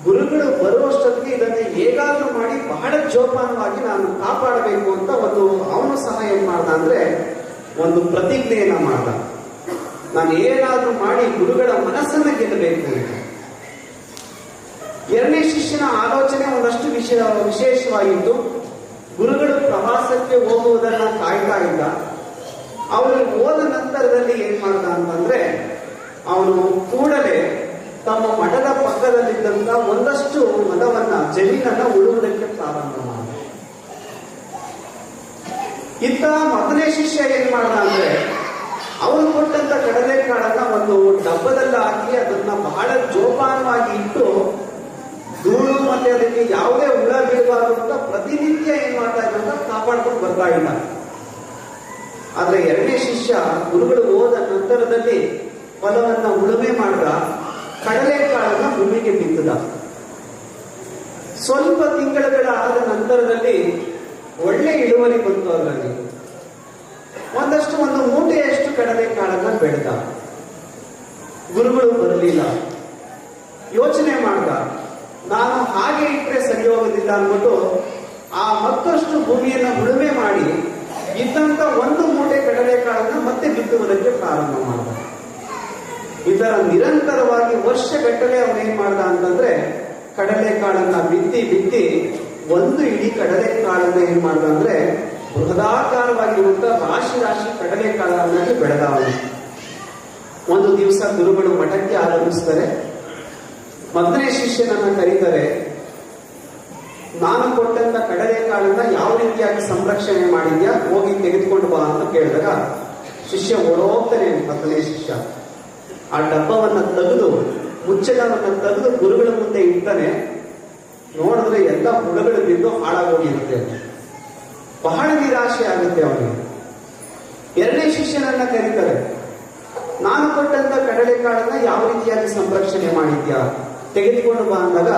ಗುರುಗಳು ಬರುವಷ್ಟೊತ್ತಿಗೆ ಇದನ್ನು ಹೇಗಾದ್ರೂ ಮಾಡಿ ಬಹಳ ಜೋಪಾನವಾಗಿ ನಾನು ಕಾಪಾಡಬೇಕು ಅಂತ ಅವನು ಸಹ ಏನ್ ಮಾಡ್ದ ಅಂದ್ರೆ ಒಂದು ಪ್ರತಿಜ್ಞೆಯನ್ನ ಮಾಡ್ದ, ನಾನು ಏನಾದ್ರೂ ಮಾಡಿ ಗುರುಗಳ ಮನಸ್ಸನ್ನ ಗೆಲ್ಲಬೇಕು ಅಂತ. ಎರಡನೇ ಶಿಷ್ಯನ ಆಲೋಚನೆ ಒಂದಷ್ಟು ವಿಶೇಷವಾಗಿತ್ತು. ಗುರುಗಳು ಪ್ರವಾಸಕ್ಕೆ ಹೋಗುವುದನ್ನ ಕಾಯ್ತಾ ಇದ್ದ. ಅವರು ಹೋದ ನಂತರದಲ್ಲಿ ಏನ್ ಮಾಡ್ದ ಅಂತಂದ್ರೆ, ಅವನು ಕೂಡಲೇ ತಮ್ಮ ಮಠದ ಪಕ್ಕದಲ್ಲಿದ್ದಂತ ಒಂದಷ್ಟು ಮಠವನ್ನ ಜಮೀನನ್ನ ಉಳುವುದಕ್ಕೆ ಪ್ರಾರಂಭ ಮಾಡಿದ. ಇತ್ತ ಮೊದಲನೇ ಶಿಷ್ಯ ಏನ್ ಮಾಡ್ದ ಅಂದ್ರೆ, ಅವರು ಕೊಟ್ಟಂತ ಕಡಲೆಕಾಳನ್ನ ಒಂದು ಡಬ್ಬದಲ್ಲಿ ಹಾಕಿ ಅದನ್ನ ಬಹಳ ಜೋಪಾನವಾಗಿ ಇಟ್ಟು ಧೂಳು ಮತ್ತೆ ಅದಕ್ಕೆ ಯಾವುದೇ ಹುಳ ಬೀಳಬಾರದು ಅಂತ ಪ್ರತಿನಿತ್ಯ ಏನ್ ಮಾಡ್ತಾ ಇದ್ದ, ಕಾಪಾಡ್ಕೊಂಡು ಬರ್ತಾ ಇದ್ದ. ಆದ್ರೆ ಎರಡನೇ ಶಿಷ್ಯ ಗುರುಗಳು ಹೋದ ನಂತರದಲ್ಲಿ ಹೊಲವನ್ನ ಉಳುಮೆ ಮಾಡಿದ, ಕಡಲೆಕಾಳನ್ನ ಭೂಮಿಗೆ ಬಿತ್ತದ. ಸ್ವಲ್ಪ ತಿಂಗಳುಗಳಾದ ನಂತರದಲ್ಲಿ ಒಳ್ಳೆ ಇಳುವರಿ ಬಂತು. ಅದರಲ್ಲಿ ಒಂದು ಮೂಟೆಯಷ್ಟು ಕಡಲೆಕಾಳನ್ನ ಬೆಳೆದ. ಗುರುಗಳು ಬರಲಿಲ್ಲ. ಯೋಚನೆ ಮಾಡ್ದ, ನಾನು ಹಾಗೆ ಇಟ್ಟರೆ ಸರಿ ಹೋಗೋದಿಲ್ಲ ಅಂದ್ಬಿಟ್ಟು ಆ ಮತ್ತಷ್ಟು ಭೂಮಿಯನ್ನ ಉಳುಮೆ ಮಾಡಿ ಇದ್ದಂತ ಒಂದು ಮೂಟೆ ಕಡಲೆಕಾಳನ್ನ ಮತ್ತೆ ಬಿತ್ತುವುದಕ್ಕೆ ಪ್ರಾರಂಭ ಮಾಡಿದ. ಇದರ ನಿರಂತರವಾಗಿ ವರ್ಷಗಟ್ಟಲೆ ಅವನೇನ್ ಮಾಡ್ದ ಅಂತಂದ್ರೆ, ಕಡಲೆಕಾಳನ್ನ ಬಿತ್ತಿ ಒಂದು ಇಡೀ ಕಡಲೆಕಾಳನ್ನ ಏನ್ ಮಾಡ್ದ ಅಂದ್ರೆ ಬೃಹದಾಕಾರವಾಗಿರುವಂತ ರಾಶಿ ಕಡಲೆಕಾಳನ್ನಾಗಿ ಬೆಳೆದ. ಅವನು ಒಂದು ದಿವಸ ಗುರುಗಳು ಮಠಕ್ಕೆ ಆಗಮಿಸ್ತಾರೆ. ಮೊದಲನೇ ಶಿಷ್ಯನನ್ನ ಕರೀತಾರೆ. ನಾನು ಕೊಟ್ಟಂತ ಕಡಲೆಕಾಳನ್ನ ಯಾವ ರೀತಿಯಾಗಿ ಸಂರಕ್ಷಣೆ ಮಾಡಿದ್ಯಾ, ಹೋಗಿ ತೆಗೆದುಕೊಂಡು ಬಾ ಅಂತ ಕೇಳಿದಾಗ ಶಿಷ್ಯ ಓಡೋಗ್ತಾನೆ. ಮೊದಲನೇ ಶಿಷ್ಯ ಆ ಡಬ್ಬವನ್ನ ತೆಗೆದು ಮುಚ್ಚಳವನ್ನ ತೆಗೆದು ಗುರುಗಳ ಮುಂದೆ ಇಡ್ತಾನೆ. ನೋಡಿದ್ರೆ ಎಲ್ಲ ಹುಳಗಳು ಬಿದ್ದು ಹಾಳಾಗೋಗಿರುತ್ತೆ. ಬಹಳ ನಿರಾಶೆ ಆಗುತ್ತೆ ಅವನಿಗೆ. ಎರಡನೇ ಶಿಷ್ಯನನ್ನ ಕರೀತಾರೆ. ನಾನು ಕೊಟ್ಟಂತ ಕಡಲೆಕಾಳನ್ನ ಯಾವ ರೀತಿಯಾಗಿ ಸಂರಕ್ಷಣೆ ಮಾಡಿದ್ಯಾ, ತೆಗೆದುಕೊಂಡು ಬಾ ಅಂದಾಗ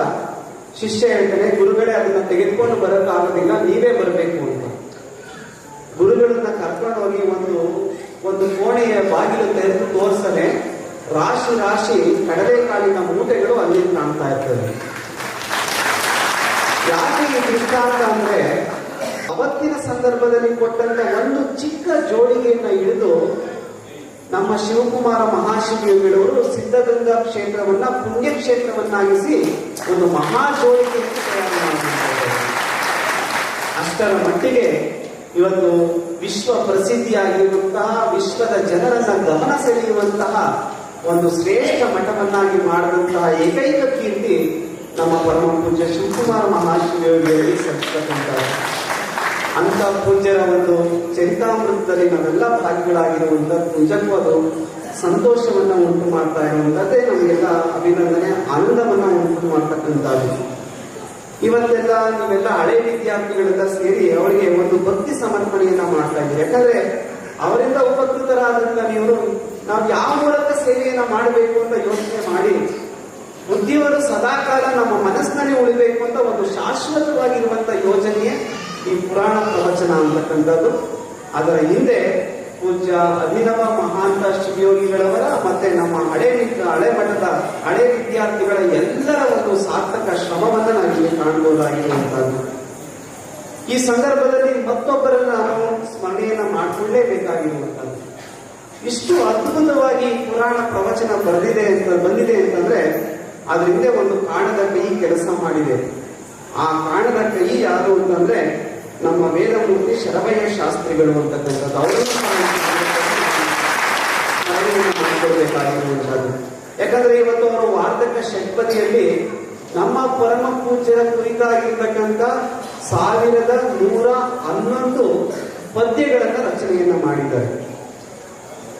ಶಿಷ್ಯ ಹೇಳ್ತಾನೆ, ಗುರುಗಳೇ ಅದನ್ನ ತೆಗೆದುಕೊಂಡು ಬರೋಕ್ಕಾಗೋದಿಲ್ಲ, ನೀವೇ ಬರಬೇಕು ಅಂತ. ಗುರುಗಳನ್ನ ಕರ್ಕೊಂಡು ಹೋಗಿ ಒಂದು ಕೋಣೆಯ ಬಾಗಿಲು ತೆರೆದು ತೋರಿಸನೆ ರಾಶಿ ಕಡಲೆಕಾಳಿನ ಮೂಟೆಗಳು ಅಲ್ಲಿ ಕಾಣ್ತಾ ಇರ್ತದೆ. ಯಾಕೆ ಈ ದೃಷ್ಟಾಂತ ಅಂದ್ರೆ, ಅವತ್ತಿನ ಸಂದರ್ಭದಲ್ಲಿ ಕೊಟ್ಟಂತ ಒಂದು ಚಿಕ್ಕ ಜೋಡಿಗೆಯನ್ನ ಹಿಡಿದು ನಮ್ಮ ಶಿವಕುಮಾರ ಮಹಾಶಿವಗಳವರು ಸಿದ್ಧಗಂಗಾ ಕ್ಷೇತ್ರವನ್ನ ಪುಣ್ಯ ಕ್ಷೇತ್ರವನ್ನಾಗಿಸಿ ಒಂದು ಮಹಾ ಜೋಡಿಗೆಯನ್ನು ತಯಾರು ಮಾಡಿದ್ದಾರೆ. ಅಷ್ಟರ ಮಟ್ಟಿಗೆ ಇವತ್ತು ವಿಶ್ವ ಪ್ರಸಿದ್ಧಿಯಾಗಿರುವಂತಹ, ವಿಶ್ವದ ಜನರನ್ನ ಗಮನ ಸೆಳೆಯುವಂತಹ ಒಂದು ಶ್ರೇಷ್ಠ ಮಠವನ್ನಾಗಿ ಮಾಡಿದಂತಹ ಏಕೈಕ ಕೀರ್ತಿ ನಮ್ಮ ಪರಮ ಪೂಜ್ಯ ಶಿವಕುಮಾರ ಮಹಾಶಿವಗಳಿಗೆ ಸಲ್ಲಿಸತಕ್ಕಂತಹ ಅಂತ ಪೂಜ್ಯರ ಒಂದು ಚರಿತಾಮೃತದಲ್ಲಿ ನಾವೆಲ್ಲ ಭಾಗಿಗಳಾಗಿರುವಂತಹ ನಿಜಕ್ಕೂ ಸಂತೋಷವನ್ನ ಉಂಟು ಮಾಡ್ತಾ ಇರುವಂತದ್ದೇ ನಮಗೆಲ್ಲ ಅಭಿನಂದನೆ, ಆನಂದವನ್ನ ಉಂಟು ಮಾಡ್ತಕ್ಕಂಥದ್ದು. ಇವತ್ತೆಲ್ಲ ನೀವೆಲ್ಲ ಹಳೆ ವಿದ್ಯಾರ್ಥಿಗಳೆಲ್ಲ ಸೇರಿ ಅವರಿಗೆ ಒಂದು ಭಕ್ತಿ ಸಮರ್ಪಣೆಯನ್ನ ಮಾಡ್ತಾ ಇದ್ದೀರಿ. ಯಾಕಂದ್ರೆ ಅವರಿಂದ ಉಪಕೃತರಾದಂತ ನಾವು ಯಾವ ಮೂಲಕ ಸೇವೆಯನ್ನ ಮಾಡಬೇಕು ಅಂತ ಯೋಚನೆ ಮಾಡಿ ಬುದ್ಧಿಯವರು ಸದಾಕಾಲ ನಮ್ಮ ಮನಸ್ಸಿನಲ್ಲಿ ಉಳಿಬೇಕು ಅಂತ ಒಂದು ಶಾಶ್ವತವಾಗಿರುವಂತ ಯೋಜನೆಯೇ ಈ ಪುರಾಣ ಪ್ರವಚನ ಅಂತಕ್ಕಂಥದ್ದು. ಅದರ ಹಿಂದೆ ಪೂಜ್ಯ ಅಭಿನವ ಮಹಾಂತ ಶಿವಯೋಗಿಗಳವರ ಮತ್ತೆ ನಮ್ಮ ಹಳೆ ಮಠದ ಹಳೆ ವಿದ್ಯಾರ್ಥಿಗಳ ಎಲ್ಲರ ಒಂದು ಸಾರ್ಥಕ ಶ್ರಮವನ್ನ ನಾವಿಲ್ಲಿ ಕಾಣಬಹುದಾಗಿರುವಂತಹದ್ದು. ಈ ಸಂದರ್ಭದಲ್ಲಿ ಮತ್ತೊಬ್ಬರನ್ನ ನಾವು ಸ್ಮರಣೆಯನ್ನ ಮಾಡಿಕೊಳ್ಳೇಬೇಕಾಗಿರುವಂತಹದ್ದು. ಇಷ್ಟು ಅದ್ಭುತವಾಗಿ ಪುರಾಣ ಪ್ರವಚನ ಬಂದಿದೆ ಅಂತಂದ್ರೆ ಅದ್ರ ಹಿಂದೆ ಒಂದು ಕಾಣದ ಕೈ ಕೆಲಸ ಮಾಡಿದೆ. ಆ ಕಾಣದ ಕೈ ಯಾರು ಅಂತಂದ್ರೆ ನಮ್ಮ ವೇದಮೂರ್ತಿ ಶರಭಯ್ಯ ಶಾಸ್ತ್ರಿಗಳು ಅಂತಕ್ಕಂಥದ್ದು. ಅವರನ್ನು ಮಾಡಿಕೊಡ್ಬೇಕಾಗಿರುವಂತಹದ್ದು. ಯಾಕಂದ್ರೆ ಇವತ್ತು ಅವರು ವಾರ್ಧಕ ಷಟ್ಪದಿಯಲ್ಲಿ ನಮ್ಮ ಪರಮ ಪೂಜ್ಯರ ಕುರಿತಾಗಿರ್ತಕ್ಕಂಥ 1111 ಪದ್ಯಗಳನ್ನ ರಚನೆಯನ್ನ ಮಾಡಿದ್ದಾರೆ.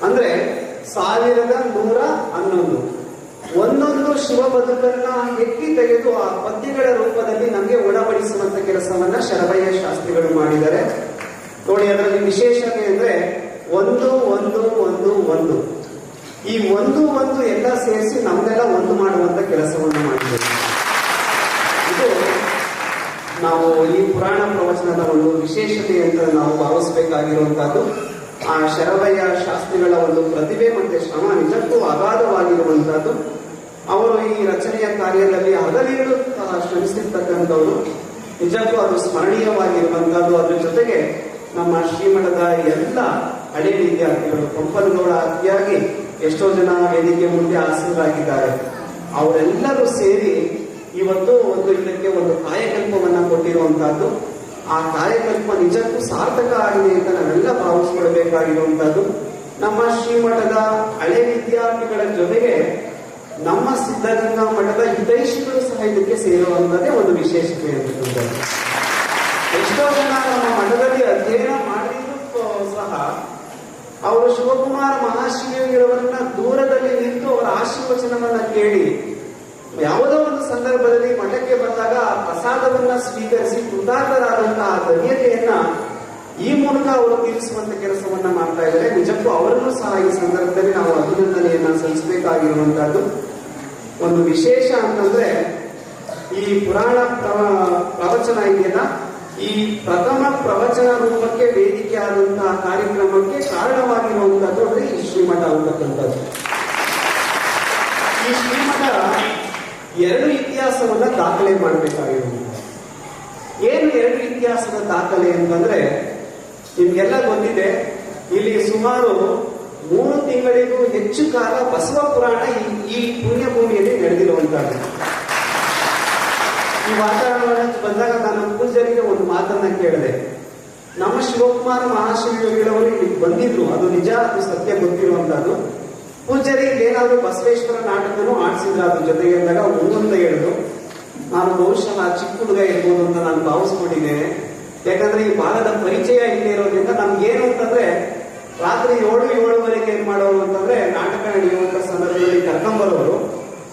ಅಂದ್ರೆ 1111 ಒಂದೊಂದು ಶಿವ ಬದುಕನ್ನ ಎತ್ತಿ ತೆಗೆದು ಆ ಪದ್ಯಗಳ ರೂಪದಲ್ಲಿ ನಮಗೆ ಒಳಪಡಿಸುವಂತ ಕೆಲಸವನ್ನ ಶರಭಯ್ಯ ಶಾಸ್ತ್ರಿಗಳು ಮಾಡಿದ್ದಾರೆ. ನೋಡಿ, ಅದರಲ್ಲಿ ವಿಶೇಷತೆ ಅಂದ್ರೆ 111 ಈ 11 ಎಲ್ಲ ಸೇರಿಸಿ ನಮ್ಮೆಲ್ಲ ಒಂದು ಮಾಡುವಂತ ಕೆಲಸವನ್ನು ಮಾಡಿದ್ದಾರೆ. ಇದು ನಾವು ಈ ಪುರಾಣ ಪ್ರವಚನದ ಒಂದು ವಿಶೇಷತೆ ಅಂತ ನಾವು ಭಾವಿಸಬೇಕಾಗಿರುವಂತಹದ್ದು. ಆ ಶರಭಯ್ಯ ಶಾಸ್ತ್ರಿಗಳ ಒಂದು ಪ್ರತಿಭೆ ಮತ್ತೆ ಶ್ರಮ ನಿಜಕ್ಕೂ ಅಗಾಧವಾಗಿರುವಂತಹದ್ದು. ಅವರು ಈ ರಚನೆಯ ಕಾರ್ಯದಲ್ಲಿ ಹಗಲಿರುಳು ಶ್ರಮಿಸಿರ್ತಕ್ಕಂಥವ್ರು. ನಿಜಕ್ಕೂ ಅದು ಸ್ಮರಣೀಯವಾಗಿರುವಂತಹದ್ದು. ಅದ್ರ ಜೊತೆಗೆ ನಮ್ಮ ಶ್ರೀಮಠದ ಎಲ್ಲ ಹಳೆ ವಿದ್ಯಾರ್ಥಿಗಳು, ಪಂಪನಗೌಡ ಅತಿಯಾಗಿ ಎಷ್ಟೋ ಜನ ವೇದಿಕೆ ಮುಂದೆ ಆಸೀನರಾಗಿದ್ದಾರೆ. ಅವರೆಲ್ಲರೂ ಸೇರಿ ಇವತ್ತು ಇದಕ್ಕೆ ಒಂದು ಕಾಯಕಲ್ಪವನ್ನ ಕೊಟ್ಟಿರುವಂತಹದ್ದು. ಆ ಕಾಯಕಲ್ಪ ನಿಜಕ್ಕೂ ಸಾರ್ಥಕ ಆಗಿದೆ ಅಂತ ನಾವೆಲ್ಲ ಭಾವಿಸ್ಕೊಳ್ಬೇಕಾಗಿರುವಂತಹದ್ದು. ನಮ್ಮ ಶ್ರೀಮಠದ ಹಳೆ ವಿದ್ಯಾರ್ಥಿಗಳ ಜೊತೆಗೆ ನಮ್ಮ ಸಿದ್ಧಗಂಗಾ ಮಠದ ಹಿತೈಷಿಗಳು ಸಹ ಇದಕ್ಕೆ ಸೇರುವಂತದ್ದೇ ಒಂದು ವಿಶೇಷತೆ ಅಂತಕ್ಕಂಥದ್ದು. ಎಷ್ಟೋ ಜನ ನಮ್ಮ ಮಠದಲ್ಲಿ ಅಧ್ಯಯನ ಮಾಡಿದ್ರು ಸಹ ಅವರು ಶಿವಕುಮಾರ ಮಹಾಶ್ರೀಯವರನ್ನ ದೂರದಲ್ಲಿ ನಿಂತು ಅವರ ಆಶೀರ್ವಚನವನ್ನ ಕೇಳಿ ಯಾವುದೋ ಒಂದು ಸಂದರ್ಭದಲ್ಲಿ ಮಠಕ್ಕೆ ಬಂದಾಗ ಆ ಪ್ರಸಾದವನ್ನ ಸ್ವೀಕರಿಸಿ ಕೃತಾರ್ಥರಾದಂತಹ ಧನ್ಯತೆಯನ್ನ ಈ ಮೂಲಕ ಅವರು ತೀರಿಸುವಂತ ಕೆಲಸವನ್ನ ಮಾಡ್ತಾ ಇದ್ದಾರೆ. ನಿಜಕ್ಕೂ ಅವರನ್ನು ಸಹ ಈ ಸಂದರ್ಭದಲ್ಲಿ ನಾವು ಅಭಿನಂದನೆಯನ್ನ ಸಲ್ಲಿಸಬೇಕಾಗಿರುವಂತಹದ್ದು. ಒಂದು ವಿಶೇಷ ಅಂತಂದ್ರೆ ಈ ಪುರಾಣ ಪ್ರವಚನ ಇದೆಯಲ್ಲ, ಈ ಪ್ರಥಮ ಪ್ರವಚನ ರೂಪಕ್ಕೆ ವೇದಿಕೆ ಆದಂತಹ ಕಾರ್ಯಕ್ರಮಕ್ಕೆ ಕಾರಣವಾಗಿರುವಂತಹದ್ದು ಅಂದ್ರೆ ಈ ಶ್ರೀಮಠ ಅಂತಕ್ಕಂಥದ್ದು. ಈ ಶ್ರೀಮಠ 2 ಇತಿಹಾಸವನ್ನ ದಾಖಲೆ ಮಾಡಬೇಕಾಗಿರುವುದು. ಏನು 2 ಇತಿಹಾಸದ ದಾಖಲೆ ಅಂತಂದ್ರೆ, ನಿಮ್ಗೆಲ್ಲ ಗೊತ್ತಿದೆ, ಇಲ್ಲಿ ಸುಮಾರು 3 ತಿಂಗಳಿಗೂ ಹೆಚ್ಚು ಕಾಲ ಬಸವ ಪುರಾಣ ಈ ಪುಣ್ಯ ಭೂಮಿಯಲ್ಲಿ ನಡೆದಿರುವಂತಹದ್ದು. ಈ ವಾತಾವರಣ ಬಂದಾಗ ನಾನು ಪೂಜಾರಿಗೆ ಒಂದು ಮಾತನ್ನ ಕೇಳಿದೆ. ನಮ್ಮ ಶಿವಕುಮಾರ ಮಹಾಶ್ರೀಗಳವರು ಇಲ್ಲಿ ಬಂದಿದ್ರು, ಅದು ನಿಜ, ಅದು ಸತ್ಯ ಗೊತ್ತಿರುವಂತಹದ್ದು. ಪೂಜಾರಿ ಏನಾದ್ರು ಬಸವೇಶ್ವರ ನಾಟಕನೂ ಆಡಿಸಿದ್ರ ಅದ್ರ ಜೊತೆಗೆ ಅಂದಾಗ ಅಂತ ಹೇಳಿದ್ರು. ನಾನು ಬಹುಶಃ ಚಿಕ್ಕ ಹುಡುಗ ಇರ್ಬೋದು ಅಂತ ನಾನು ಭಾವಿಸ್ಕೊಂಡಿದ್ದೇನೆ. ಯಾಕಂದ್ರೆ ಈ ಭಾಗದ ಪರಿಚಯ ಇಲ್ಲೇ ಇರೋದ್ರಿಂದ ನಮ್ಗೆ ಏನು ಅಂತಂದ್ರೆ, ರಾತ್ರಿ 7-7:30 ಏನ್ ಮಾಡೋರು ಅಂತಂದ್ರೆ, ನಾಟಕ ನಡೆಯುವಂತ ಸಂದರ್ಭದಲ್ಲಿ ಕರ್ಕೊಂಡ್ಬರೋರು,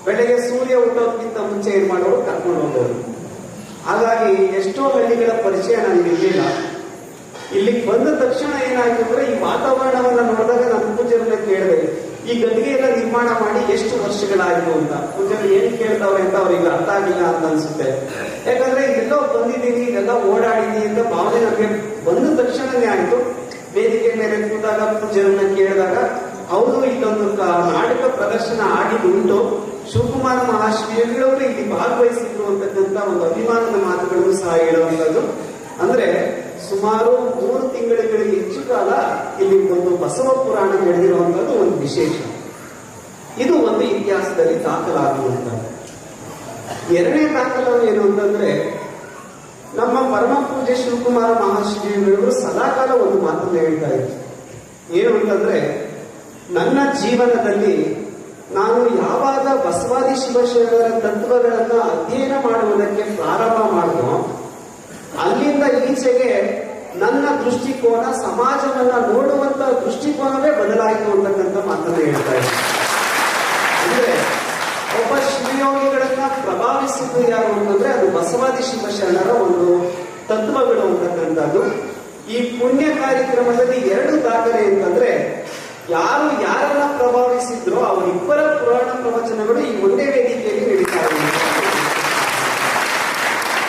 ಬೆಳಗ್ಗೆ ಸೂರ್ಯ ಹುಟ್ಟೋದಕ್ಕಿಂತ ಮುಂಚೆ ಏನ್ ಮಾಡೋರು, ಕರ್ಕೊಂಡು ಹೋಗೋರು. ಹಾಗಾಗಿ ಎಷ್ಟೋ ಹಳ್ಳಿಗಳ ಪರಿಚಯ ನನಗೆ ಇರಲಿಲ್ಲ. ಇಲ್ಲಿಗೆ ಬಂದ ತಕ್ಷಣ ಏನಾಯ್ತು ಅಂದ್ರೆ, ಈ ವಾತಾವರಣವನ್ನ ನೋಡಿದಾಗ ನಾನು ಪೂಜಾರನ್ನ ಕೇಳಿದೆ, ಈ ಗದ್ದಿಗೆ ಎಲ್ಲ ನಿರ್ಮಾಣ ಮಾಡಿ ಎಷ್ಟು ವರ್ಷಗಳಾಯಿತು ಅಂತ. ಪೂಜಾರಿ ಏನ್ ಕೇಳ್ತಾವ್ರೆ ಅಂತ ಅವ್ರಿಗೆ ಅರ್ಥ ಆಗಿಲ್ಲ ಅಂತ ಅನ್ಸುತ್ತೆ. ಯಾಕಂದ್ರೆ ಇದೆಲ್ಲ ಬಂದಿದ್ದೀನಿ, ಇದೆಲ್ಲ ಓಡಾಡಿದ್ದೀನಿ ಅಂತ ಭಾವನೆ ನಮಗೆ ಬಂದ ತಕ್ಷಣನೇ ಆಯ್ತು. ವೇದಿಕೆ ಮೇಲೆ ಕೂತಾಗ ಪೂಜಾರನ್ನ ಕೇಳಿದಾಗ ಅವರು ಇಲ್ಲೊಂದು ನಾಟಕ ಪ್ರದರ್ಶನ ಆಡಿದುಂಟು, ಶಿವಕುಮಾರ ಮಹಾಶ್ರೀಗಳವರು ಇಲ್ಲಿ ಭಾಗವಹಿಸಿದ್ರು ಅಂತಕ್ಕಂಥ ಒಂದು ಅಭಿಮಾನದ ಮಾತುಗಳನ್ನು ಸಹ ಹೇಳುವಂಥದ್ದು. ಅಂದ್ರೆ ಸುಮಾರು 3 ತಿಂಗಳಿಗೆ ಹೆಚ್ಚು ಕಾಲ ಇಲ್ಲಿ ಒಂದು ಬಸವ ಪುರಾಣ ನಡೆದಿರುವಂತದ್ದು ಒಂದು ವಿಶೇಷ. ಇದು ಒಂದು ಇತಿಹಾಸದಲ್ಲಿ ದಾಖಲಾಗುವಂಥದ್ದು. 2ನೇ ದಾಖಲು ಏನು ಅಂತಂದ್ರೆ, ನಮ್ಮ ಪರಮ ಪೂಜ್ಯ ಶಿವಕುಮಾರ ಮಹಾಶ್ರೀಗಳು ಸದಾಕಾಲ ಒಂದು ಮಾತನ್ನು ಹೇಳ್ತಾ ಇದ್ರು. ಏನು ಅಂತಂದ್ರೆ, ನನ್ನ ಜೀವನದಲ್ಲಿ ನಾನು ಯಾವಾಗ ಬಸವಾದಿ ಶಿವಶರಣರ ತತ್ವಗಳನ್ನ ಅಧ್ಯಯನ ಮಾಡುವುದಕ್ಕೆ ಪ್ರಾರಂಭ ಮಾಡಿದೋ, ಅಲ್ಲಿಂದ ಈಚೆಗೆ ನನ್ನ ದೃಷ್ಟಿಕೋನ, ಸಮಾಜವನ್ನ ನೋಡುವಂತ ದೃಷ್ಟಿಕೋನವೇ ಬದಲಾಯಿತು ಅಂತಕ್ಕಂಥ ಮಾತನ್ನ ಹೇಳ್ತಾ ಇದ್ದಾರೆ. ಅಂದ್ರೆ ಒಬ್ಬ ಶಿವಯೋಗಿಗಳನ್ನ ಪ್ರಭಾವಿಸಿದ್ದು ಯಾರು ಅಂತಂದ್ರೆ, ಅದು ಬಸವಾದಿ ಶಿವಶರಣರ ಒಂದು ತತ್ವಗಳು ಅಂತಕ್ಕಂಥದ್ದು. ಈ ಪುಣ್ಯ ಕಾರ್ಯಕ್ರಮದಲ್ಲಿ 2 ದಾಖಲೆ ಅಂತಂದ್ರೆ, ಯಾರು ಯಾರನ್ನ ಪ್ರಭಾವಿಸಿದ್ರೋ ಅವರಿಬ್ಬರ ಪುರಾಣ ಪ್ರವಚನಗಳು ಈ ಒಂದೇ ವೇದಿಕೆಯಲ್ಲಿ ನಡೀತಾ ಇದೆ.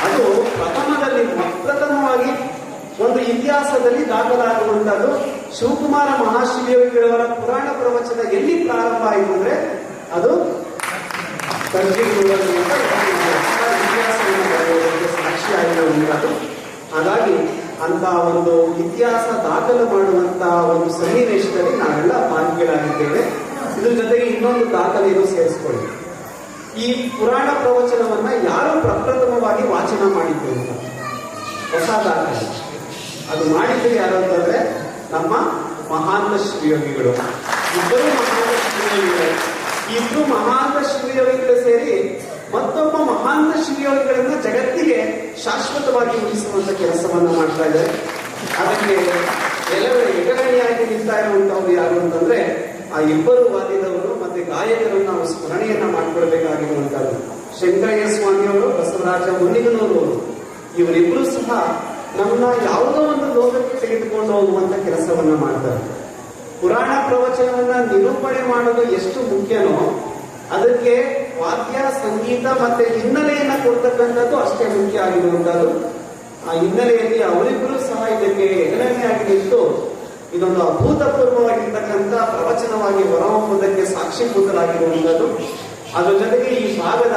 ಅದು ಪ್ರಥಮವಾಗಿ ಒಂದು ಇತಿಹಾಸದಲ್ಲಿ ದಾಖಲಾಗುವಂತದ್ದು. ಶಿವಕುಮಾರ ಮಹಾಶ್ರೀಗಳವರ ಪುರಾಣ ಪ್ರವಚನ ಎಲ್ಲಿ ಪ್ರಾರಂಭ ಆಯಿತು ಅಂದ್ರೆ, ಅದು ಸಾಕ್ಷಿಯಾಗಿರುವಂತದ್ದು. ಹಾಗಾಗಿ ಅಂತ ಒಂದು ಇತಿಹಾಸ ದಾಖಲು ಮಾಡುವಂತಹ ಒಂದು ಸನ್ನಿವೇಶದಲ್ಲಿ ನಾವೆಲ್ಲ ಭಾಗಿಗಳಾಗಿದ್ದೇವೆ. ಇದ್ರ ಜೊತೆಗೆ ಇನ್ನೊಂದು ದಾಖಲೆಯನ್ನು ಸೇರಿಸಿಕೊಳ್ಳಿ. ಈ ಪುರಾಣ ಪ್ರವಚನವನ್ನ ಯಾರು ಪ್ರಪ್ರಥಮವಾಗಿ ವಾಚನ ಮಾಡಿದ್ದು ಅಂತ ಹೊಸ ದಾಖಲೆ ಅದು ಮಾಡಿದ್ದು ಯಾರು ಅಂತಂದ್ರೆ, ನಮ್ಮ ಮಹಾಂತ ಶ್ರೀಯೋಗಿಗಳು. ಇಬ್ಬರು ಮಹಾಂತ ಶ್ರೀಯೋಗಿಗಳು ಸೇರಿ ಮತ್ತೊಬ್ಬ ಮಹಾಂತ ಶ್ರೀಯೋಗಿಗಳನ್ನ ಜಗತ್ತಿಗೆ ಶಾಶ್ವತವಾಗಿ ಉಳಿಸುವಂತ ಕೆಲಸವನ್ನ ಮಾಡ್ತಾ ಇದ್ದಾರೆ. ಅದಕ್ಕೆ ಎಲ್ಲರೂ ಎಗರಣಿಯಾಗಿ ನಿಲ್ತಾ ಇರುವಂತವ್ರು ಯಾರು ಅಂತಂದ್ರೆ ಆ ಇಬ್ಬರು ವಾದ್ಯದವರು ಮತ್ತೆ ಗಾಯಕರನ್ನು ನಾವು ಸ್ಮರಣೆಯನ್ನ ಮಾಡ್ಕೊಳ್ಬೇಕಾಗಿರುವಂತದ್ದು ಶಂಕರಯ್ಯ ಸ್ವಾಮಿಯವರು, ಬಸವರಾಜ ಮುನಿಗನವರು. ಇವರಿಬ್ರು ಸಹ ನಮ್ಮನ್ನ ಯಾವುದೋ ಒಂದು ಲೋಕಕ್ಕೆ ತೆಗೆದುಕೊಂಡು ಹೋಗುವಂತ ಕೆಲಸವನ್ನ ಮಾಡ್ತಾರೆ. ಪುರಾಣ ಪ್ರವಚನವನ್ನ ನಿರೂಪಣೆ ಮಾಡೋದು ಎಷ್ಟು ಮುಖ್ಯನೋ ಅದಕ್ಕೆ ವಾದ್ಯ, ಸಂಗೀತ ಮತ್ತೆ ಹಿನ್ನೆಲೆಯನ್ನ ಕೊಡ್ತಕ್ಕಂಥದ್ದು ಅಷ್ಟೇ ಮುಖ್ಯ ಆಗಿರುವಂತದ್ದು. ಆ ಹಿನ್ನೆಲೆಯಲ್ಲಿ ಅವರಿಬ್ಬರು ಸಹ ಇದಕ್ಕೆ ಎಗರಣಿಯಾಗಿ ನಿಂತು ಇದೊಂದು ಅಭೂತಪೂರ್ವವಾಗಿರ್ತಕ್ಕಂಥ ಪ್ರವಚನವಾಗಿ ಹೊರಹೊಮ್ಮುವುದಕ್ಕೆ ಸಾಕ್ಷೀಭೂತರಾಗಿರುವಂಥದ್ದು. ಅದರ ಜೊತೆಗೆ ಈ ಭಾಗದ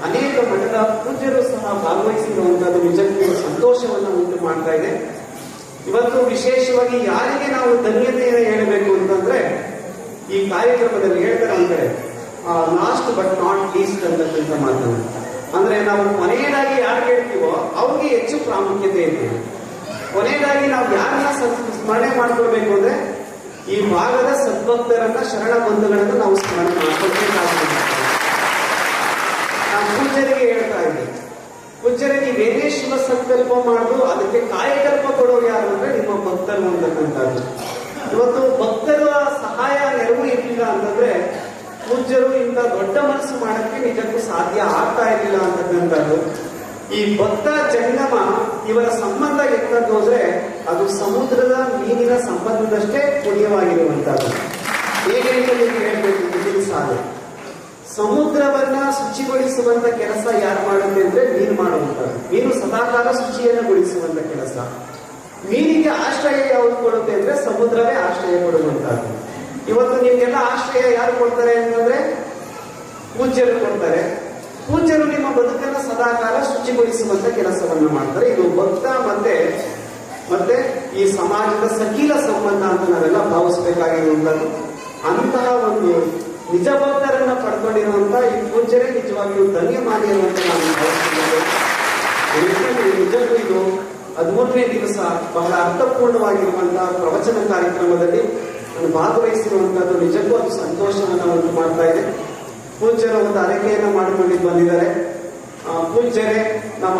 ಅನೇಕ ಮಠದ ಪೂಜ್ಯರು ಸಹ ಭಾಗವಹಿಸಿರುವಂತದ್ದು ನಿಜಕ್ಕೂ ಸಂತೋಷವನ್ನ ಉಂಟು ಮಾಡ್ತಾ ಇದೆ. ಇವತ್ತು ವಿಶೇಷವಾಗಿ ಯಾರಿಗೆ ನಾವು ಧನ್ಯತೆಯನ್ನು ಹೇಳಬೇಕು ಅಂತಂದ್ರೆ ಈ ಕಾರ್ಯಕ್ರಮದಲ್ಲಿ ಹೇಳ್ತಾರೆ ಅಂದ್ರೆ ಲಾಸ್ಟ್ ಬಟ್ ನಾಟ್ ಲೀಸ್ಟ್ ಅಂತಕ್ಕಂಥ ಮಾತನ್ನು. ಅಂದ್ರೆ ನಾವು ಕೊನೆಯದಾಗಿ ಯಾರು ಹೇಳ್ತೀವೋ ಅವ್ರಿಗೆ ಹೆಚ್ಚು ಪ್ರಾಮುಖ್ಯತೆ ಇದೆ. ಕೊನೆಯದಾಗಿ ನಾವು ಯಾರನ್ನ ಸ್ಮರಣೆ ಮಾಡ್ಕೊಳ್ಬೇಕು ಅಂದ್ರೆ ಈ ಭಾಗದ ಸದ್ಭಕ್ತರನ್ನ, ಶರಣ ಬಂಧುಗಳನ್ನ ನಾವು ಸ್ಮರಣೆ ಮಾಡ್ಕೊಳ್ಬೇಕಾಗುತ್ತೆ. ನಾವು ಪೂಜ್ಯರಿಗೆ ಹೇಳ್ತಾ ಇದ್ದೀವಿ, ಪೂಜ್ಯರೇ ನೀವೇನೇ ಶಿವ ಸಂಕಲ್ಪ ಮಾಡುದು ಅದಕ್ಕೆ ಕಾಯಕಲ್ಪ ಕೊಡೋರು ಯಾರು ಅಂದ್ರೆ ನಿಮ್ಮ ಭಕ್ತರು ಅಂತಕ್ಕಂಥದ್ದು. ಇವತ್ತು ಭಕ್ತರ ಸಹಾಯ ನೆರವು ಇರಲಿಲ್ಲ ಅಂತಂದ್ರೆ ಪೂಜ್ಯರು ಇಂಥ ದೊಡ್ಡ ಮನಸ್ಸು ಮಾಡಕ್ಕೆ ನಿಜಕ್ಕೂ ಸಾಧ್ಯ ಆಗ್ತಾ ಇರಲಿಲ್ಲ ಅಂತಕ್ಕಂಥದ್ದು. ಈ ಭಕ್ತ ಜಂಗಮ ಇವರ ಸಂಬಂಧ ಎತ್ತದ್ದು ಹೋದ್ರೆ ಅದು ಸಮುದ್ರದ ಮೀನಿನ ಸಂಬಂಧದಷ್ಟೇ ಪುಣ್ಯವಾಗಿರುವಂತದ್ದು. ಹೇಗೆ ಅಂತ ನೀವು ಹೇಳ್ಬೇಕು, ಇದು ಸಾಧ್ಯ. ಸಮುದ್ರವನ್ನ ಶುಚಿಗೊಳಿಸುವಂತ ಕೆಲಸ ಯಾರು ಮಾಡುತ್ತೆ ಅಂದ್ರೆ ಮೀನು ಮಾಡುವಂತದ್ದು. ಮೀನು ಸದಾಕಾಲ ಶುಚಿಯನ್ನು ಗೊಳಿಸುವಂತ ಕೆಲಸ. ಮೀನಿಗೆ ಆಶ್ರಯ ಯಾವುದು ಕೊಡುತ್ತೆ ಅಂದ್ರೆ ಸಮುದ್ರವೇ ಆಶ್ರಯ ಕೊಡುವಂತದ್ದು. ಇವತ್ತು ನಿಮ್ಗೆಲ್ಲ ಆಶ್ರಯ ಯಾರು ಕೊಡ್ತಾರೆ ಅಂತಂದ್ರೆ ಪೂಜ್ಯರು ಕೊಡ್ತಾರೆ. ಪೂಜ್ಯರು ನಿಮ್ಮ ಬದುಕನ್ನು ಸದಾಕಾಲ ಶುಚಿಗೊಳಿಸುವಂತ ಕೆಲಸವನ್ನ ಮಾಡ್ತಾರೆ. ಇದು ಭಕ್ತ ಮತ್ತೆ ಈ ಸಮಾಜದ ಸಕೀಲ ಸಂಬಂಧ ಅಂತ ನಾವೆಲ್ಲ ಭಾವಿಸಬೇಕಾಗಿರುವಂತದ್ದು. ಅಂತಹ ಒಂದು ನಿಜ ಭಕ್ತರನ್ನ ಪಡ್ಕೊಂಡಿರುವಂತ ಈ ಪೂಜ್ಯರೇ ನಿಜವಾಗಿಯೂ ಧನ್ಯಮಾನಿರುವಂತ ನಾನು ಭಾವಿಸುತ್ತೇನೆ. ನಿಜಕ್ಕೂ ಇದು 13ನೇ ದಿವಸ ಬಹಳ ಅರ್ಥಪೂರ್ಣವಾಗಿರುವಂತಹ ಪ್ರವಚನ ಕಾರ್ಯಕ್ರಮದಲ್ಲಿ ನಾನು ಭಾಗವಹಿಸಿರುವಂತದ್ದು ನಿಜಕ್ಕೂ ಅದು ಸಂತೋಷವನ್ನ ಉಂಟು ಮಾಡ್ತಾ ಇದೆ. ಪೂಜ್ಯರ ಒಂದು ಅರಕೆಯನ್ನ ಮಾಡಿಕೊಂಡು ಬಂದಿದ್ದಾರೆ. ಪೂಜ್ಯರೇ, ನಾವು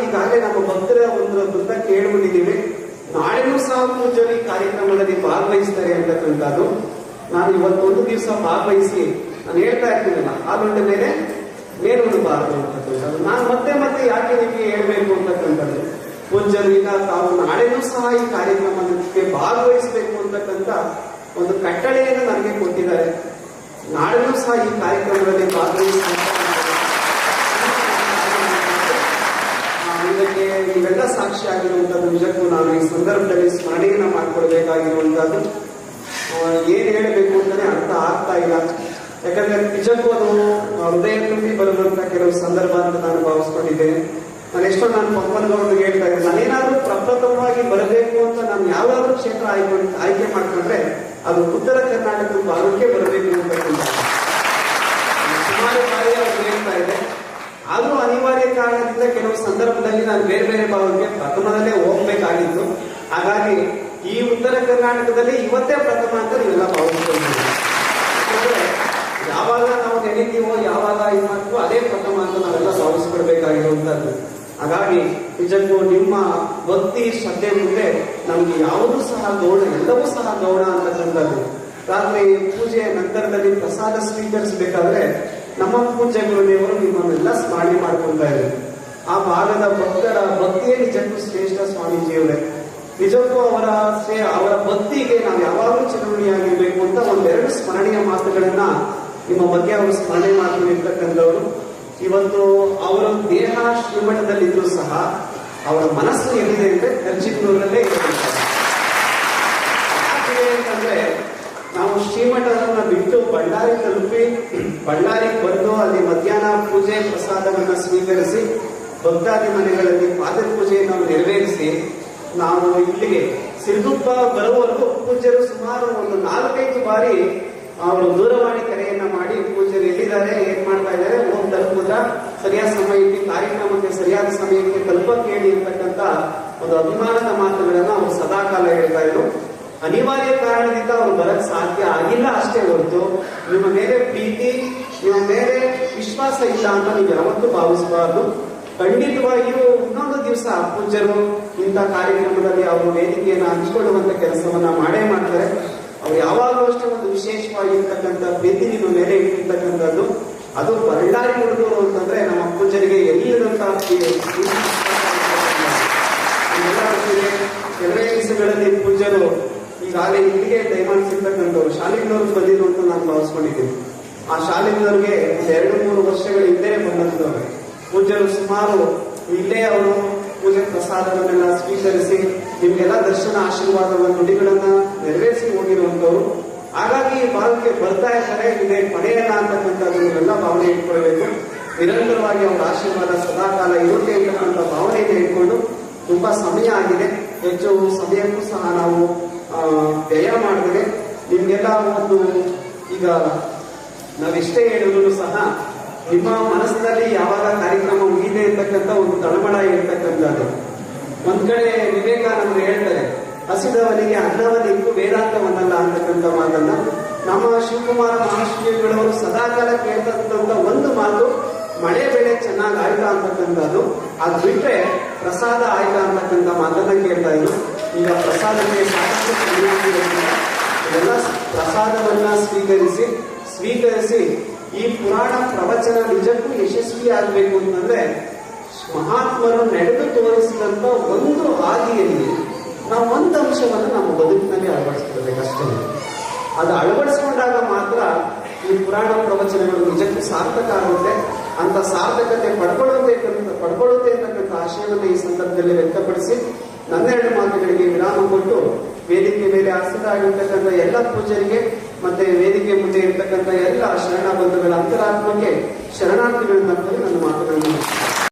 ಈಗಾಗಲೇ ನಮ್ಮ ಭಕ್ತರ ಒಂದು ವೃತ್ತ ಕೇಳ್ಬಿಟ್ಟಿದ್ದೀವಿ. ನಾಳೆನೂ ಸಹ ಪೂಜ್ಯರು ಈ ಕಾರ್ಯಕ್ರಮದಲ್ಲಿ ಭಾಗವಹಿಸ್ತಾರೆ ಅಂತಕ್ಕಂಥದ್ದು. ನಾನು ಇವತ್ತೊಂದು ದಿವಸ ಭಾಗವಹಿಸಿ ನಾನು ಹೇಳ್ತಾ ಇರ್ತೀನಲ್ಲ, ಹಾಲುಂಡ ಮೇಲೆ ಮೇಲುಂಡಬಾರದು ಅಂತಕ್ಕಂಥದ್ದು. ನಾನು ಮತ್ತೆ ಯಾಕೆ ನಿಮಗೆ ಹೇಳ್ಬೇಕು ಅಂತಕ್ಕಂಥದ್ದು. ಪೂಜ್ಯರು ಈಗ ತಾವು ನಾಳೆನೂ ಸಹ ಈ ಕಾರ್ಯಕ್ರಮಕ್ಕೆ ಭಾಗವಹಿಸಬೇಕು ಅಂತಕ್ಕಂಥ ಒಂದು ಕಟ್ಟಳೆಯನ್ನು ನನಗೆ ಕೊಟ್ಟಿದ್ದಾರೆ. ನಾಳೆನೂ ಸಹ ಈ ಕಾರ್ಯಕ್ರಮದಲ್ಲಿ ಇದಕ್ಕೆ ನೀವೆಲ್ಲ ಸಾಕ್ಷಿ ಆಗಿರುವಂತದ್ದು. ನಿಜಕ್ಕೂ ನಾನು ಈ ಸಂದರ್ಭದಲ್ಲಿ ಸ್ಮರಣೆಯನ್ನ ಮಾಡ್ಕೊಳ್ಬೇಕಾಗಿರುವಂತದ್ದು. ಏನ್ ಹೇಳಬೇಕು ಅಂತಾನೆ ಅರ್ಥ ಆಗ್ತಾ ಇಲ್ಲ. ಯಾಕಂದ್ರೆ ನಿಜಕ್ಕೂ ಅದು ಹೃದಯ ತುಂಬಿ ಬರುವಂತ ಕೆಲವು ಸಂದರ್ಭ ಅಂತ ನಾನು ಭಾವಿಸ್ಕೊಂಡಿದ್ದೇನೆ. ನಾನು ಪಪ್ಪನಗೌಡರಿಗೆ ಹೇಳ್ತಾ ಇದ್ದೆ, ನಾನೇನಾದ್ರೂ ಪ್ರಪ್ರಥಮವಾಗಿ ಬರಬೇಕು ಅಂತ ನಾನು ಯಾವ್ದಾದ್ರು ಕ್ಷೇತ್ರ ಆಯ್ಕೆ ಮಾಡ್ಕೊಂಡ್ರೆ ಅದು ಉತ್ತರ ಕರ್ನಾಟಕದ ಭಾಗಕ್ಕೆ ಬರಬೇಕು ಅಂತಕ್ಕಂಥ ಸುಮಾರು ಬಾರಿ ಅವ್ರು ಹೇಳ್ತಾ ಇದೆ. ಆದ್ರೂ ಅನಿವಾರ್ಯ ಕಾರಣದಿಂದ ಕೆಲವು ಸಂದರ್ಭದಲ್ಲಿ ನಾನು ಬೇರೆ ಭಾಗಕ್ಕೆ ಪ್ರಥಮದಲ್ಲೇ ಹೋಗ್ಬೇಕಾಗಿತ್ತು. ಹಾಗಾಗಿ ಈ ಉತ್ತರ ಕರ್ನಾಟಕದಲ್ಲಿ ಇವತ್ತೇ ಪ್ರಥಮ ಅಂತ ನೀವೆಲ್ಲ ಭಾವಿಸ್ಕೊಂಡಿದ್ದೀವಿ. ಯಾಕಂದ್ರೆ ಯಾವಾಗ ನಾವು ನೆನೀತೀವೋ, ಯಾವಾಗ ಇದು ಮಾಡ್ತೀವೋ ಅದೇ ಪ್ರಥಮ ಅಂತ ನಾವೆಲ್ಲ ಭಾವಿಸ್ಕೊಡ್ಬೇಕಾಗಿರುವಂತದ್ದು. ಹಾಗಾಗಿ ನಿಜಕ್ಕೂ ನಿಮ್ಮ ಭಕ್ತಿ ಶ್ರದ್ಧೆ ಮುಂದೆ ನಮ್ಗೆ ಯಾವುದೂ ಸಹ ಗೌಣ, ಎಲ್ಲವೂ ಸಹ ಗೌಣ ಅಂತಕ್ಕಂಥದ್ದು. ರಾತ್ರಿ ಪೂಜೆಯ ನಂತರದಲ್ಲಿ ಪ್ರಸಾದ ಸ್ವೀಕರಿಸಬೇಕಾದ್ರೆ ನಮ್ಮ ಪೂಜ್ಯಗಳು ದೇವರು ನಿಮ್ಮನ್ನೆಲ್ಲ ಸ್ಮರಣೆ ಮಾಡ್ಕೊಳ್ತಾ ಇದ್ದಾರೆ. ಆ ಭಾಗದ ಭಕ್ತರ ಭಕ್ತಿಯೇ ನಿಜಕ್ಕೂ ಶ್ರೇಷ್ಠ ಸ್ವಾಮೀಜಿಯವರೇ. ನಿಜಕ್ಕೂ ಅವರ ಭಕ್ತಿಗೆ ನಾವು ಯಾವಾಗಲೂ ಚಿರಋಣಿಯಾಗಿರ್ಬೇಕು ಅಂತ ಒಂದೆರಡು ಸ್ಮರಣೀಯ ಮಾತುಗಳನ್ನ ನಿಮ್ಮ ಬಗ್ಗೆ ಅವರು ಸ್ಮರಣೆ ಮಾಡ್ಕೊಂಡಿರ್ತಕ್ಕಂಥವ್ರು. ಇವತ್ತು ಅವರ ದೇಹ ಶ್ರೀಮಠದಲ್ಲಿದ್ರೂ ಸಹ ಅವರ ಮನಸ್ಸು ಎಲ್ಲಿದೆ ಅಂದ್ರೆ ಕರ್ಚಿಕ್ನೂರಲ್ಲೇ ಅಂತಂದ್ರೆ ನಾವು ಶ್ರೀಮಠವನ್ನ ಬಿಟ್ಟು ಬಳ್ಳಾರಿ ತಲುಪಿ ಬಳ್ಳಾರಿಗೆ ಬಂದು ಅಲ್ಲಿ ಮಧ್ಯಾಹ್ನ ಪೂಜೆ ಪ್ರಸಾದವನ್ನ ಸ್ವೀಕರಿಸಿ ಭಕ್ತಾದಿ ಮನೆಗಳಲ್ಲಿ ಪಾದ ಪೂಜೆಯನ್ನು ನೆರವೇರಿಸಿ ನಾವು ಇಲ್ಲಿಗೆ ಸಿರುಗುಪ್ಪ ಬರುವವರೆಗೂ ಪೂಜ್ಯರು ಸುಮಾರು ಒಂದು 4-5 ಬಾರಿ ಅವರು ದೂರವಾಣಿ ಕರೆಯನ್ನ ಮಾಡಿ ಪೂಜ್ಯರು ಎಲ್ಲಿದ್ದಾರೆ, ಏನ್ ಮಾಡ್ತಾ ಇದ್ದಾರೆ, ಹೋಗಿ ತಲುಪುದ್ರ, ಸರಿಯಾದ ಸಮಯಕ್ಕೆ ಕಾರ್ಯಕ್ರಮಕ್ಕೆ ಸರಿಯಾದ ಸಮಯಕ್ಕೆ ತಲುಪಕ್ಕೆ ಹೇಳಿ ಇರ್ತಕ್ಕಂಥ ಒಂದು ಅಭಿಮಾನದ ಮಾತುಗಳನ್ನ ಅವರು ಸದಾಕಾಲ ಹೇಳ್ತಾ ಇದ್ರು. ಅನಿವಾರ್ಯ ಕಾರಣದಿಂದ ಅವ್ರು ಬರಕ್ ಸಾಧ್ಯ ಆಗಿಲ್ಲ ಅಷ್ಟೇ ಹೊರತು ನಿಮ್ಮ ಮೇಲೆ ಪ್ರೀತಿ ನಿಮ್ಮ ಮೇಲೆ ವಿಶ್ವಾಸ ಇಲ್ಲ ಅಂತ ನೀವು ಯಾವತ್ತೂ ಭಾವಿಸಬಾರ್ದು. ಖಂಡಿತವಾಗಿಯೂ ಇನ್ನೊಂದು ದಿವಸ ಪೂಜ್ಯರು ಇಂಥ ಕಾರ್ಯಕ್ರಮದಲ್ಲಿ ಅವರು ವೇದಿಕೆಯನ್ನು ಹಂಚಿಕೊಳ್ಳುವಂತ ಕೆಲಸವನ್ನ ಮಾಡೇ ಮಾಡ್ತಾರೆ. ಅವ್ರು ಯಾವಾಗಲೂ ಅಷ್ಟೇ ಒಂದು ವಿಶೇಷವಾಗಿರ್ತಕ್ಕಂಥ ಪ್ರೀತಿ ನಿಮ್ಮ ಮೇಲೆ ಇಟ್ಟಿರ್ತಕ್ಕಂಥದ್ದು. ಅದು ಬಳ್ಳಾರಿ ಹುಡುಗರು ಅಂತಂದ್ರೆ ನಮ್ಮ ಪೂಜ್ಯರಿಗೆ ಎಲ್ಲಿರುವಂತಹ ಕೆಲವೇ ದಿವಸಗಳಲ್ಲಿ ಪೂಜ್ಯರು ಈಗಾಗಲೇ ಇಲ್ಲಿಗೆ ದಯಮಾಡಿಸಿರ್ತಕ್ಕಂಥವ್ರು ಶಾಲೆಗಳವ್ರು ಬಂದಿದ್ರು ಅಂತ ನಾನು ಭಾವಿಸ್ಕೊಂಡಿದ್ದೀನಿ. ಆ ಶಾಲೆಗಳವ್ರಿಗೆ 2-3 ವರ್ಷಗಳ ಹಿಂದೆ ಬಂದಂತವ್ರೆ. ಪೂಜ್ಯರು ಸುಮಾರು ಇಲ್ಲೇ ಅವರು ಪೂಜೆ ಪ್ರಸಾದವನ್ನೆಲ್ಲ ಸ್ವೀಕರಿಸಿ ನಿಮ್ಗೆಲ್ಲ ದರ್ಶನ ಆಶೀರ್ವಾದದ ನುಡಿಗಳನ್ನ ನೆರವೇರಿಸಿ ಹೋಗಿರುವಂತವ್ರು. ಹಾಗಾಗಿ ಈ ಭಾಗಕ್ಕೆ ಬರ್ತಾ ಇದ್ದಾರೆ. ಇದೇ ಪಡೆಯಲ್ಲ ಅಂತಕ್ಕಂಥದ್ದು ನೀವೆಲ್ಲ ಭಾವನೆ ಇಟ್ಕೊಳ್ಬೇಕು. ನಿರಂತರವಾಗಿ ಅವರ ಆಶೀರ್ವಾದ ಸದಾಕಾಲ ಇರುತ್ತೆ ಅಂತಕ್ಕಂಥ ಭಾವನೆಯನ್ನು ಇಟ್ಕೊಂಡು ತುಂಬಾ ಸಮಯ ಆಗಿದೆ. ಹೆಚ್ಚು ಸಮಯಕ್ಕೂ ಸಹ ನಾವು ವ್ಯಯ ಮಾಡಿದ್ರೆ ನಿಮ್ಗೆಲ್ಲ ಒಂದು ಈಗ ನಾವೆಷ್ಟೇ ಹೇಳಿದ್ರು ಸಹ ನಿಮ್ಮ ಮನಸ್ಸಿನಲ್ಲಿ ಯಾವಾಗ ಕಾರ್ಯಕ್ರಮ ಮುಗಿದೆ ಅಂತಕ್ಕಂಥ ಒಂದು ತಳಮಳ ಇರ್ತಕ್ಕಂಥದ್ದು. ಒಂದ್ ಕಡೆ ವಿವೇಕಾನಂದರು ಹೇಳ್ತಾರೆ, ಹಸಿದವನಿಗೆ ಅನ್ನವನ್ನಿತ್ತು ವೇದಾಂತವನ್ನಲ್ಲ ಅಂತಕ್ಕಂಥ ಮಾತನ್ನ ನಮ್ಮ ಶಿವಕುಮಾರ ಮಹಾಶ್ರೀಗಳವರು ಸದಾಕಾಲ ಕೇಳ್ತಕ್ಕಂಥ ಒಂದು ಮಾತು, ಮಳೆ ಬೆಳೆ ಚೆನ್ನಾಗಿ ಆಯ್ತಾ ಅಂತಕ್ಕಂಥದ್ದು. ಅದು ಬಿಟ್ರೆ ಪ್ರಸಾದ ಆಯ್ತಾ ಅಂತಕ್ಕಂಥ ಮಾತನ್ನ ಕೇಳ್ತಾ ಇದ್ರು. ಈಗ ಪ್ರಸಾದಕ್ಕೆ ಸಾಕಷ್ಟು ಇದೆಲ್ಲ ಪ್ರಸಾದವನ್ನ ಸ್ವೀಕರಿಸಿ ಈ ಪುರಾಣ ಪ್ರವಚನ ನಿಜಕ್ಕೂ ಯಶಸ್ವಿ ಆಗಬೇಕು ಅಂತಂದ್ರೆ ಮಹಾತ್ಮರು ನಡೆದು ತೋರಿಸಿದಂತ ಒಂದು ಹಾದಿಯಲ್ಲಿ ನಾವು ಒಂದು ಅಂಶವನ್ನು ನಮ್ಮ ಬದುಕಿನಲ್ಲಿ ಅಳವಡಿಸ್ಕೊಳ್ಬೇಕಷ್ಟೇ. ಅದು ಅಳವಡಿಸ್ಕೊಂಡಾಗ ಮಾತ್ರ ಈ ಪುರಾಣ ಪ್ರವಚನಗಳು ನಿಜಕ್ಕೂ ಸಾರ್ಥಕ ಆಗುತ್ತೆ. ಅಂತ ಸಾರ್ಥಕತೆ ಪಡ್ಕೊಳ್ಳುತ್ತೆ ಅಂತಕ್ಕಂಥ ಆಶಯವನ್ನು ಈ ಸಂದರ್ಭದಲ್ಲಿ ವ್ಯಕ್ತಪಡಿಸಿ ನನ್ನೆರಡು ಮಾತುಗಳಿಗೆ ವಿರಾಮ ಕೊಟ್ಟು ವೇದಿಕೆ ಮೇಲೆ ಆಸೀನರಾಗಿರ್ತಕ್ಕಂಥ ಎಲ್ಲ ಪೂಜರಿಗೆ ಮತ್ತೆ ವೇದಿಕೆ ಮುಂದೆ ಇರ್ತಕ್ಕಂಥ ಎಲ್ಲ ಶರಣ ಬಂಧುಗಳ ಅಂತರಾತ್ಮಕ್ಕೆ ಶರಣಾರ್ಥಿಗಳನ್ನ ನನ್ನ ಮಾತುಗಳನ್ನು